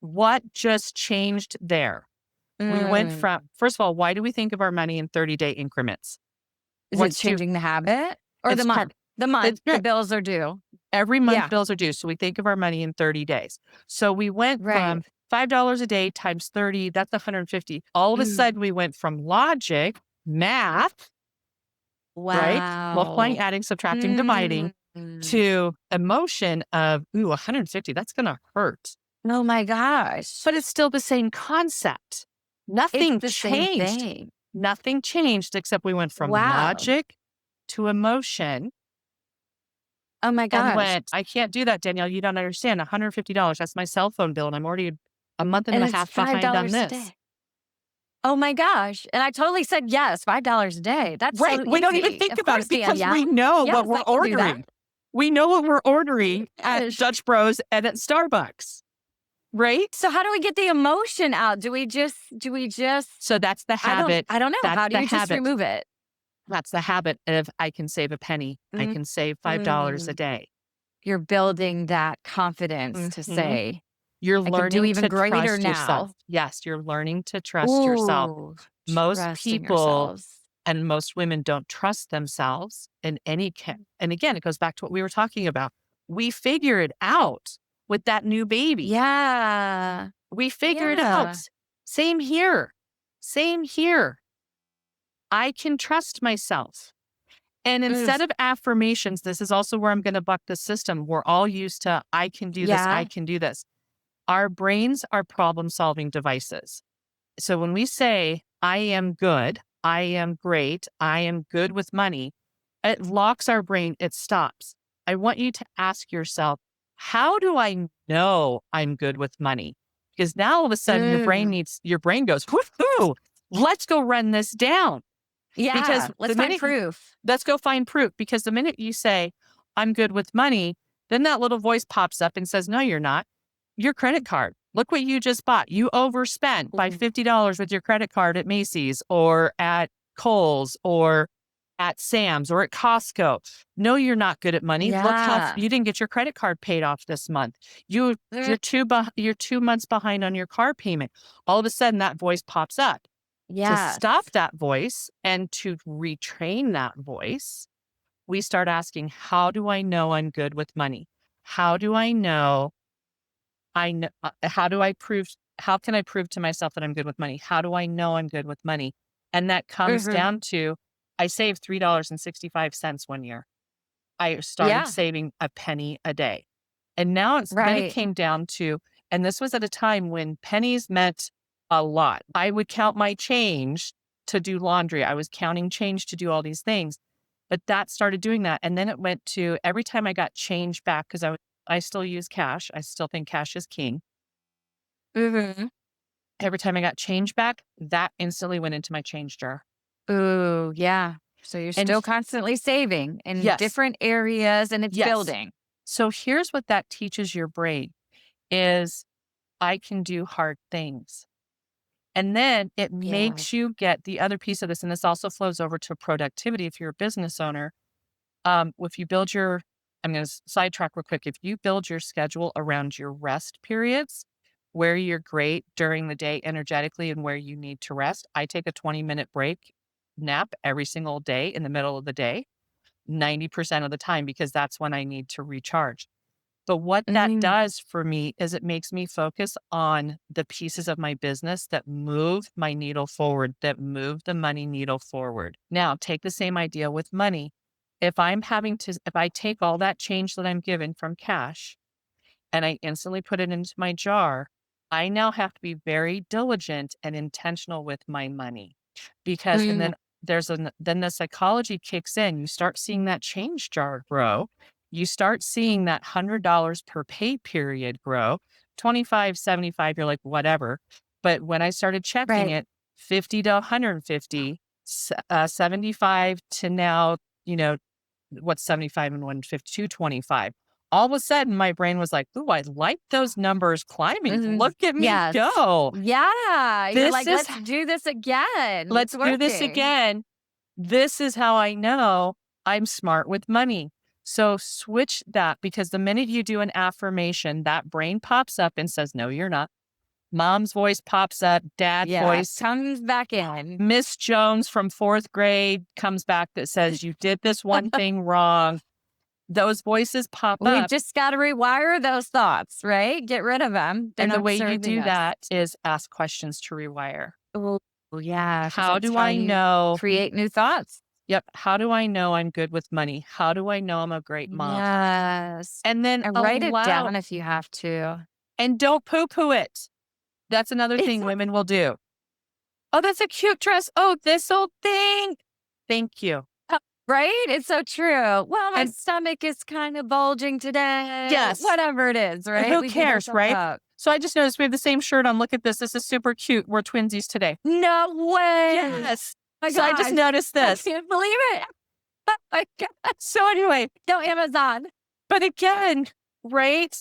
[SPEAKER 1] What just changed there? We went
[SPEAKER 2] Mm.
[SPEAKER 1] from, first of all, why do we think of our money in 30-day increments?
[SPEAKER 2] Is it
[SPEAKER 1] What's too,
[SPEAKER 2] changing the habit or the
[SPEAKER 1] it's
[SPEAKER 2] month?
[SPEAKER 1] part,
[SPEAKER 2] The month,
[SPEAKER 1] it's
[SPEAKER 2] the
[SPEAKER 1] right.
[SPEAKER 2] bills are due.
[SPEAKER 1] Every month
[SPEAKER 2] Yeah.
[SPEAKER 1] bills are due. So we think of our money in 30 days. So we went
[SPEAKER 2] Right.
[SPEAKER 1] from $5 a day times 30, that's 150. All of a
[SPEAKER 2] Mm.
[SPEAKER 1] sudden we went from logic, math, right? Multiplying,
[SPEAKER 2] Wow.
[SPEAKER 1] adding, subtracting, dividing,
[SPEAKER 2] Mm.
[SPEAKER 1] to emotion of, ooh, 150, that's going to hurt.
[SPEAKER 2] Oh my gosh.
[SPEAKER 1] But it's still the same concept.
[SPEAKER 2] It's
[SPEAKER 1] Nothing
[SPEAKER 2] the same
[SPEAKER 1] changed.
[SPEAKER 2] thing.
[SPEAKER 1] Nothing changed except we went from
[SPEAKER 2] Wow.
[SPEAKER 1] logic to emotion
[SPEAKER 2] Oh my
[SPEAKER 1] and
[SPEAKER 2] gosh.
[SPEAKER 1] went, I can't do that, Danielle. You don't understand. $150. That's my cell phone bill. And I'm already a month and
[SPEAKER 2] And
[SPEAKER 1] a
[SPEAKER 2] it's
[SPEAKER 1] half behind on
[SPEAKER 2] $5 a
[SPEAKER 1] this.
[SPEAKER 2] day. Oh my gosh. And I totally said yes, $5 a day. That's
[SPEAKER 1] Right.
[SPEAKER 2] so
[SPEAKER 1] We don't even
[SPEAKER 2] easy.
[SPEAKER 1] think
[SPEAKER 2] Of
[SPEAKER 1] about
[SPEAKER 2] course,
[SPEAKER 1] it because we
[SPEAKER 2] Danielle.
[SPEAKER 1] know what
[SPEAKER 2] Yes,
[SPEAKER 1] we're
[SPEAKER 2] I can do that.
[SPEAKER 1] ordering. We know what we're ordering at
[SPEAKER 2] Gosh.
[SPEAKER 1] Dutch Bros and at Starbucks. Right.
[SPEAKER 2] So how do we get the emotion out? Do we just
[SPEAKER 1] So that's the habit.
[SPEAKER 2] I don't know.
[SPEAKER 1] That's
[SPEAKER 2] How do
[SPEAKER 1] the
[SPEAKER 2] you just
[SPEAKER 1] habit.
[SPEAKER 2] remove it?
[SPEAKER 1] That's the habit of I can save a penny. I can save $5 a
[SPEAKER 2] Mhm.
[SPEAKER 1] day.
[SPEAKER 2] You're building that confidence to
[SPEAKER 1] Mhm.
[SPEAKER 2] say,
[SPEAKER 1] You're
[SPEAKER 2] I can do
[SPEAKER 1] learning
[SPEAKER 2] even
[SPEAKER 1] to
[SPEAKER 2] greater
[SPEAKER 1] trust yourself.
[SPEAKER 2] now.
[SPEAKER 1] Yes, you're learning to trust yourself.
[SPEAKER 2] Ooh,
[SPEAKER 1] Most
[SPEAKER 2] trusting
[SPEAKER 1] people
[SPEAKER 2] ourselves.
[SPEAKER 1] and most women don't trust themselves in any and again, it goes back to what we were talking about. We figure it out with that new baby.
[SPEAKER 2] Yeah.
[SPEAKER 1] We figure it out.
[SPEAKER 2] Yeah.
[SPEAKER 1] Same here. Same here. I can trust myself. And
[SPEAKER 2] Mm.
[SPEAKER 1] instead of affirmations, this is also where I'm going to buck the system. We're all used to, I can do this, I
[SPEAKER 2] Yeah.
[SPEAKER 1] can do this. Our brains are problem solving devices. So when we say, I am good, I am great, I am good with money, it locks our brain, it stops. I want you to ask yourself, how do I know I'm good with money? Because now all of a sudden
[SPEAKER 2] Mm.
[SPEAKER 1] your brain goes, woohoo, let's go run this down. Because
[SPEAKER 2] Yeah.
[SPEAKER 1] the
[SPEAKER 2] Let's find
[SPEAKER 1] minute
[SPEAKER 2] proof.
[SPEAKER 1] let's go find proof, because the minute you say, I'm good with money, then that little voice pops up and says, no, you're not. Your credit card. Look what you just bought. You overspent by
[SPEAKER 2] Mm.
[SPEAKER 1] $50 with your credit card at Macy's or at Kohl's or at Sam's or at Costco. No, you're not good at money. Look how
[SPEAKER 2] Yeah.
[SPEAKER 1] you didn't get your credit card paid off this month.
[SPEAKER 2] Mm.
[SPEAKER 1] You're 2 months behind on your car payment. All of a sudden that voice pops up. To stop
[SPEAKER 2] Yes.
[SPEAKER 1] that voice and to retrain that voice, we start asking, how do I know I'm good with money? How do I know how do I prove, how can I prove to myself that I'm good with money? How do I know I'm good with money? And that comes
[SPEAKER 2] Mhm.
[SPEAKER 1] down to, I saved $3.65 one year. I started
[SPEAKER 2] Yeah.
[SPEAKER 1] saving a penny a day. And now then it
[SPEAKER 2] Right.
[SPEAKER 1] came down to, and this was at a time when pennies meant a lot. I would count my change to do laundry. I was counting change to do all these things. But that started doing that. And then it went to every time I got change back, because I still use cash. I still think cash is king.
[SPEAKER 2] Mhm.
[SPEAKER 1] Every time I got change back, that instantly went into my change jar.
[SPEAKER 2] Ooh, yeah. So you're
[SPEAKER 1] And
[SPEAKER 2] still constantly saving in
[SPEAKER 1] yes,
[SPEAKER 2] different areas and it's
[SPEAKER 1] yes.
[SPEAKER 2] building.
[SPEAKER 1] So here's what that teaches your brain is I can do hard things. And then it
[SPEAKER 2] Yeah.
[SPEAKER 1] makes you get the other piece of this, and this also flows over to productivity if you're a business owner. If you build your, I'm going to sidetrack real quick. If you build your schedule around your rest periods, where you're great during the day energetically and where you need to rest, I take a 20-minute break nap every single day in the middle of the day, 90% of the time, because that's when I need to recharge. But what that
[SPEAKER 2] Mhm.
[SPEAKER 1] does for me is it makes me focus on the pieces of my business that move my needle forward, that move the money needle forward. Now, take the same idea with money. If I take all that change that I'm given from cash and I instantly put it into my jar, I now have to be very diligent and intentional with my money because, and
[SPEAKER 2] Mm,
[SPEAKER 1] then then the psychology kicks in. You start seeing that change jar grow. You start seeing that $100 per pay period grow. 25, 75, you're like, whatever. But when I started checking
[SPEAKER 2] right.
[SPEAKER 1] it, 50 to 150, 75 to now, you know, what's 75 and 150, 225. All of a sudden, my brain was like, "Ooh, I like those numbers climbing.
[SPEAKER 2] Mhm.
[SPEAKER 1] Look at me
[SPEAKER 2] Yes.
[SPEAKER 1] go.
[SPEAKER 2] Yeah. You're
[SPEAKER 1] This
[SPEAKER 2] like,
[SPEAKER 1] is
[SPEAKER 2] let's do this again. It's
[SPEAKER 1] let's do this
[SPEAKER 2] working.
[SPEAKER 1] again. This is how I know I'm smart with money." So switch that because the minute you do an affirmation, that brain pops up and says, "No, you're not." Mom's voice pops up, dad
[SPEAKER 2] Yeah.
[SPEAKER 1] voice,
[SPEAKER 2] Comes back in.
[SPEAKER 1] Miss Jones from 4th grade comes back that says, "You did this one thing wrong." Those voices pop
[SPEAKER 2] We
[SPEAKER 1] up.
[SPEAKER 2] just got to rewire those thoughts, right? Get rid of them. They're
[SPEAKER 1] And the
[SPEAKER 2] not
[SPEAKER 1] way you
[SPEAKER 2] serving
[SPEAKER 1] do
[SPEAKER 2] us.
[SPEAKER 1] that is ask questions to rewire.
[SPEAKER 2] Oh, yeah. Because
[SPEAKER 1] How
[SPEAKER 2] that's
[SPEAKER 1] do
[SPEAKER 2] how
[SPEAKER 1] I
[SPEAKER 2] you
[SPEAKER 1] know?
[SPEAKER 2] create new thoughts.
[SPEAKER 1] Yep. How do I know I'm good with money? How do I know I'm a great mom?
[SPEAKER 2] Yes.
[SPEAKER 1] And then
[SPEAKER 2] And write it
[SPEAKER 1] allow,
[SPEAKER 2] down if you have to.
[SPEAKER 1] and don't poo poo it. That's another
[SPEAKER 2] It's
[SPEAKER 1] thing women will do. Oh, that's a cute dress. Oh, this old thing. Thank you.
[SPEAKER 2] right? It's so true. Well, my
[SPEAKER 1] And
[SPEAKER 2] stomach is kind of bulging today.
[SPEAKER 1] yes,
[SPEAKER 2] Whatever it is, right?
[SPEAKER 1] who
[SPEAKER 2] We beat
[SPEAKER 1] cares,
[SPEAKER 2] ourselves
[SPEAKER 1] right?
[SPEAKER 2] up.
[SPEAKER 1] So I just noticed we have the same shirt on. Look at this. This is super cute. We're twinsies today.
[SPEAKER 2] No way.
[SPEAKER 1] Yes.
[SPEAKER 2] My
[SPEAKER 1] So I just
[SPEAKER 2] gosh.
[SPEAKER 1] noticed
[SPEAKER 2] I
[SPEAKER 1] this.
[SPEAKER 2] can't believe it. Oh my God.
[SPEAKER 1] So anyway,
[SPEAKER 2] Go Amazon.
[SPEAKER 1] but again, right?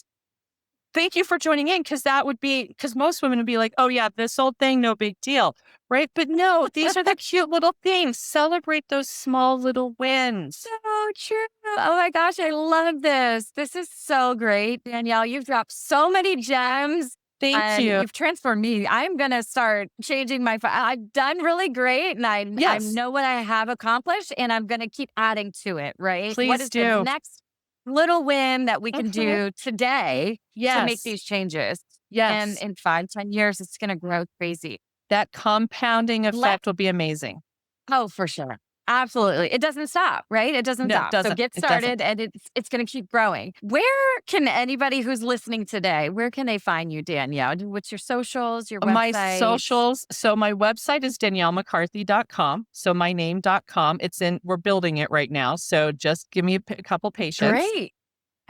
[SPEAKER 1] Thank you for joining in because that would be because most women would be like, oh, yeah, this old thing, no big deal. Right. But no, these are the cute little things. Celebrate those small little wins.
[SPEAKER 2] So true. Oh my gosh, I love this. This is so great, Danielle. You've dropped so many gems
[SPEAKER 1] Thank
[SPEAKER 2] and
[SPEAKER 1] you.
[SPEAKER 2] you've transformed me. I'm going to start changing my I've done really great and I
[SPEAKER 1] Yes,
[SPEAKER 2] know what I have accomplished and I'm going to keep adding to it, right? What
[SPEAKER 1] please
[SPEAKER 2] is the
[SPEAKER 1] do.
[SPEAKER 2] next little win that we can
[SPEAKER 1] Mhm.
[SPEAKER 2] do today to make
[SPEAKER 1] Yes.
[SPEAKER 2] these changes? And
[SPEAKER 1] Yes.
[SPEAKER 2] in 5, 10 years, it's going to grow crazy.
[SPEAKER 1] That compounding
[SPEAKER 2] Let
[SPEAKER 1] effect will be amazing.
[SPEAKER 2] Oh, for sure. Absolutely. It doesn't stop, right? It doesn't
[SPEAKER 1] No, it
[SPEAKER 2] stop. So
[SPEAKER 1] doesn't.
[SPEAKER 2] get
[SPEAKER 1] It doesn't.
[SPEAKER 2] started and it's going to keep growing. Where can anybody who's listening today, where can they find you, Danielle? What's your socials, your
[SPEAKER 1] My
[SPEAKER 2] websites?
[SPEAKER 1] socials. So my website is daniellemccarthy.com. So my name.com. We're building it right now. So just give me a couple patience.
[SPEAKER 2] Great.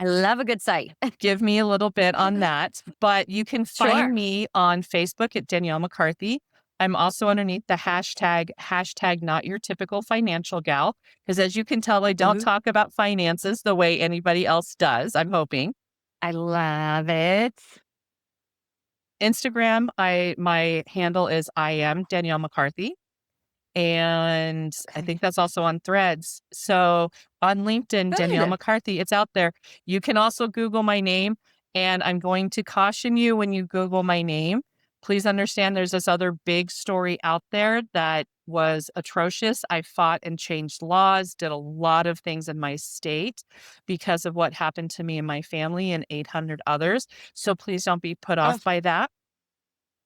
[SPEAKER 2] I love a good site.
[SPEAKER 1] Give me a little bit on that. But you can find
[SPEAKER 2] Sure.
[SPEAKER 1] me on Facebook at Danielle McCarthy. I'm also underneath the hashtag not your typical financial gal. Because as you can tell, I don't
[SPEAKER 2] Mhm.
[SPEAKER 1] talk about finances the way anybody else does, I'm hoping.
[SPEAKER 2] I love it.
[SPEAKER 1] Instagram, my handle is I am Danielle McCarthy. And I
[SPEAKER 2] Okay.
[SPEAKER 1] think that's also on Threads. So on LinkedIn, Danielle
[SPEAKER 2] Good.
[SPEAKER 1] McCarthy, it's out there. You can also Google my name. And I'm going to caution you when you Google my name. Please understand there's this other big story out there that was atrocious. I fought and changed laws, did a lot of things in my state because of what happened to me and my family and 800 others. So please don't be put
[SPEAKER 2] Oh,
[SPEAKER 1] off by that.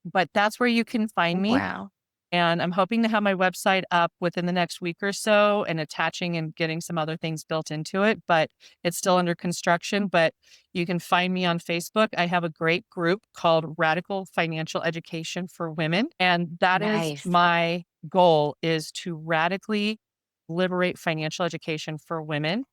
[SPEAKER 1] But that's where you can find me.
[SPEAKER 2] wow.
[SPEAKER 1] And I'm hoping to have my website up within the next week or so and attaching and getting some other things built into it, but it's still under construction. But you can find me on Facebook. I have a great group called Radical Financial Education for Women. And that is
[SPEAKER 2] Nice.
[SPEAKER 1] my goal is to radically liberate financial education for women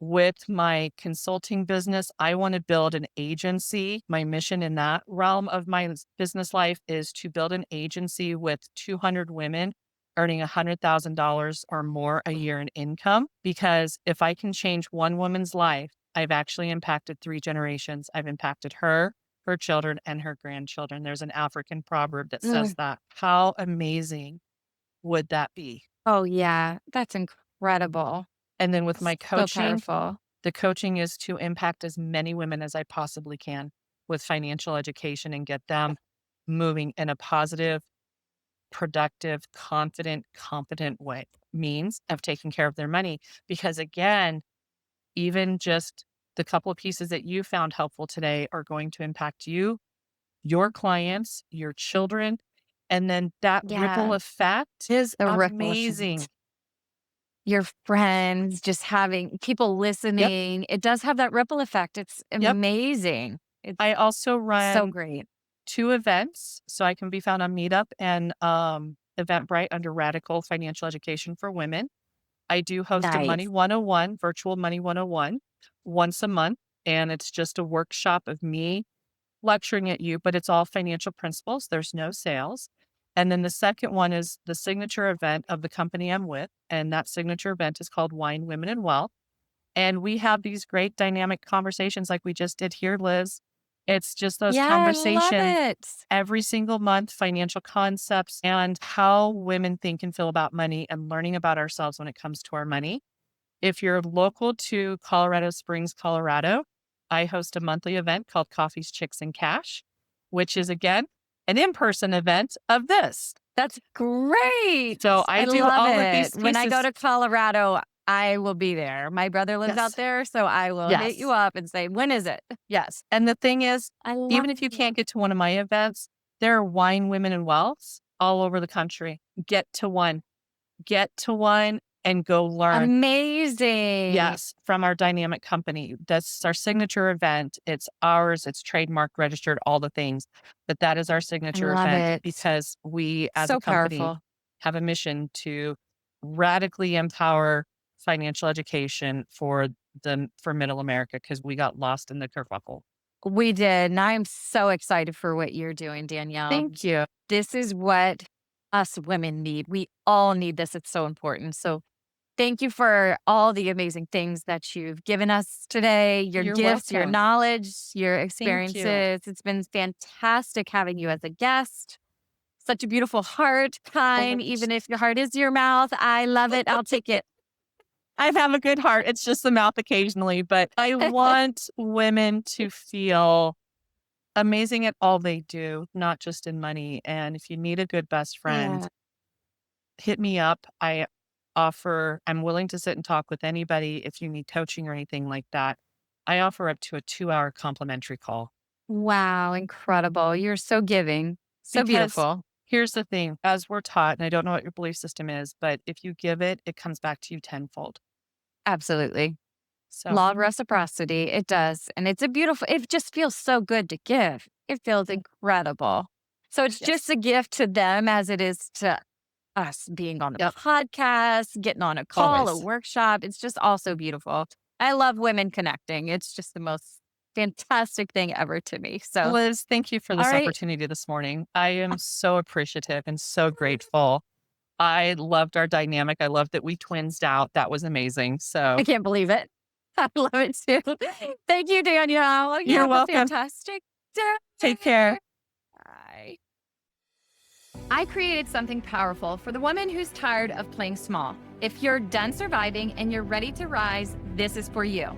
[SPEAKER 1] with my consulting business. I want to build an agency. My mission in that realm of my business life is to build an agency with 200 women earning $100,000 or more a year in income. Because if I can change one woman's life, I've actually impacted 3 generations. I've impacted her, her children, and her grandchildren. There's an African proverb that says
[SPEAKER 2] Mm.
[SPEAKER 1] that. How amazing would that be?
[SPEAKER 2] Oh, yeah. That's incredible.
[SPEAKER 1] And then with my
[SPEAKER 2] So
[SPEAKER 1] coaching,
[SPEAKER 2] powerful.
[SPEAKER 1] the coaching is to impact as many women as I possibly can with financial education and get them moving in a positive, productive, confident, competent way, means of taking care of their money. Because again, even just the couple of pieces that you found helpful today are going to impact you, your clients, your children. And then that ripple
[SPEAKER 2] Yeah.
[SPEAKER 1] effect is
[SPEAKER 2] The ripple
[SPEAKER 1] amazing.
[SPEAKER 2] effect. Your friends, just having people
[SPEAKER 1] Yep.
[SPEAKER 2] listening, it does have that ripple effect. It's
[SPEAKER 1] Yep.
[SPEAKER 2] amazing. It's
[SPEAKER 1] I also
[SPEAKER 2] so
[SPEAKER 1] run
[SPEAKER 2] great.
[SPEAKER 1] 2 events. So I can be found on Meetup and Eventbrite under Radical Financial Education for Women. I do host a Money
[SPEAKER 2] Nice.
[SPEAKER 1] 101, virtual Money 101 once a month. And it's just a workshop of me lecturing at you, but it's all financial principles. There's no sales. And then the second one is the signature event of the company I'm with. And that signature event is called Wine, Women, and Wealth. And we have these great dynamic conversations like we just did here, Liz. It's just those
[SPEAKER 2] Yeah, I love
[SPEAKER 1] conversations
[SPEAKER 2] it.
[SPEAKER 1] every single month, financial concepts and how women think and feel about money and learning about ourselves when it comes to our money. If you're local to Colorado Springs, Colorado, I host a monthly event called Coffees, Chicks, and Cash, which is again an in-person event of this.
[SPEAKER 2] That's great.
[SPEAKER 1] So I
[SPEAKER 2] I
[SPEAKER 1] do
[SPEAKER 2] love
[SPEAKER 1] all of
[SPEAKER 2] it.
[SPEAKER 1] these
[SPEAKER 2] When I go
[SPEAKER 1] pieces.
[SPEAKER 2] to Colorado, I will be there. My brother lives out
[SPEAKER 1] Yes.
[SPEAKER 2] there, so I will hit you
[SPEAKER 1] Yes.
[SPEAKER 2] up and say, "When is it?"
[SPEAKER 1] Yes. And the thing is,
[SPEAKER 2] I love
[SPEAKER 1] even if you
[SPEAKER 2] it.
[SPEAKER 1] can't get to one of my events, there are wine, women, and wealths all over the country. Get to one and go learn.
[SPEAKER 2] Amazing.
[SPEAKER 1] Yes, from our dynamic company. That's our signature event. It's ours, it's trademarked, registered, all the things. But that is our
[SPEAKER 2] I
[SPEAKER 1] signature
[SPEAKER 2] love
[SPEAKER 1] event
[SPEAKER 2] it.
[SPEAKER 1] because we as a
[SPEAKER 2] So
[SPEAKER 1] company
[SPEAKER 2] powerful.
[SPEAKER 1] have a mission to radically empower financial education for middle America because we got lost in the kerfuffle.
[SPEAKER 2] We did, and I'm so excited for what you're doing, Danielle.
[SPEAKER 1] Thank you.
[SPEAKER 2] This is what us women need. We all need this. It's so important. So thank you for all the amazing things that you've given us today, your
[SPEAKER 1] You're
[SPEAKER 2] gifts, your
[SPEAKER 1] welcome.
[SPEAKER 2] knowledge, your
[SPEAKER 1] Thank you.
[SPEAKER 2] experiences. It's been fantastic having you as a guest. Such a beautiful heart, kind,
[SPEAKER 1] Well,
[SPEAKER 2] even if your heart is your mouth. I love it. I'll take it.
[SPEAKER 1] I have a good heart. It's just the mouth occasionally, but I want women to feel amazing at all they do, not just in money. And if you need a good best friend,
[SPEAKER 2] Yeah.
[SPEAKER 1] hit me up. I'm willing to sit and talk with anybody if you need coaching or anything like that. I offer up to a 2-hour complimentary call
[SPEAKER 2] Wow, incredible. You're so giving. So
[SPEAKER 1] because
[SPEAKER 2] beautiful.
[SPEAKER 1] here's the thing, as we're taught, and I don't know what your belief system is, but if you give it, it comes back to you tenfold.
[SPEAKER 2] Absolutely.
[SPEAKER 1] So,
[SPEAKER 2] Law of reciprocity. It does. And it's a beautiful, it just feels so good to give. It feels incredible. So it's just
[SPEAKER 1] yes.
[SPEAKER 2] a gift to them as it is to us being on a
[SPEAKER 1] Yep.
[SPEAKER 2] podcast, getting on a call, a
[SPEAKER 1] Always.
[SPEAKER 2] workshop. It's just also beautiful. I love women connecting. It's just the most fantastic thing ever to me. So,
[SPEAKER 1] Liz, thank you for
[SPEAKER 2] all
[SPEAKER 1] this
[SPEAKER 2] right.
[SPEAKER 1] opportunity this morning. I am so appreciative and so grateful. I loved our dynamic. I loved that we twinsed out. That was amazing.
[SPEAKER 2] I
[SPEAKER 1] So
[SPEAKER 2] can't believe it. I love it too. Thank you, Danielle. You
[SPEAKER 1] you're
[SPEAKER 2] have a
[SPEAKER 1] welcome.
[SPEAKER 2] fantastic day.
[SPEAKER 1] Take care.
[SPEAKER 2] Bye. I created something powerful for the woman who's tired of playing small. If you're done surviving and you're ready to rise, this is for you.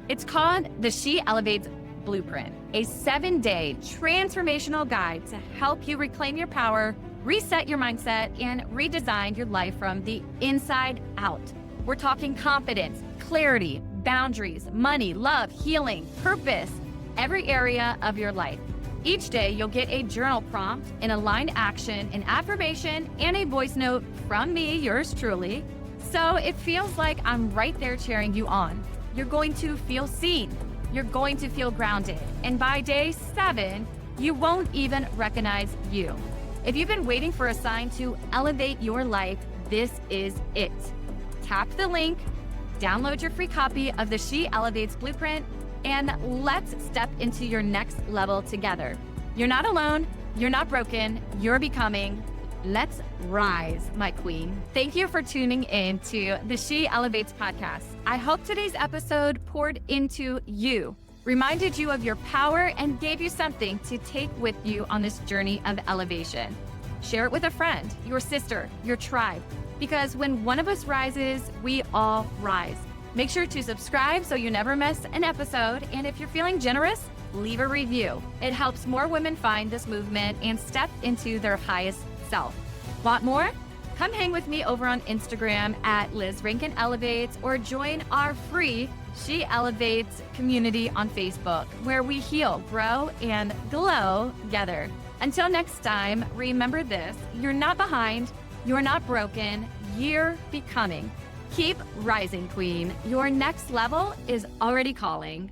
[SPEAKER 2] It's called the She Elevates Blueprint, a 7-day transformational guide to help you reclaim your power, reset your mindset, and redesign your life from the inside out. We're talking confidence, clarity, boundaries, money, love, healing, purpose, every area of your life. Each day, you'll get a journal prompt, an aligned action, an affirmation, and a voice note from me, yours truly. So it feels like I'm right there cheering you on. You're going to feel seen. You're going to feel grounded. And by day 7, you won't even recognize you. If you've been waiting for a sign to elevate your life, this is it. Tap the link, download your free copy of the She Elevates Blueprint, and let's step into your next level together. You're not alone. You're not broken. You're becoming. Let's rise, my queen. Thank you for tuning in to the She Elevates podcast. I hope today's episode poured into you, reminded you of your power, and gave you something to take with you on this journey of elevation. Share it with a friend, your sister, your tribe, because when one of us rises, we all rise. Make sure to subscribe so you never miss an episode. And if you're feeling generous, leave a review. It helps more women find this movement and step into their highest self. Want more? Come hang with me over on Instagram at Liz Rankin Elevates, or join our free She Elevates community on Facebook, where we heal, grow, and glow together. Until next time, remember this: you're not behind, you're not broken, you're becoming. Keep rising, queen. Your next level is already calling.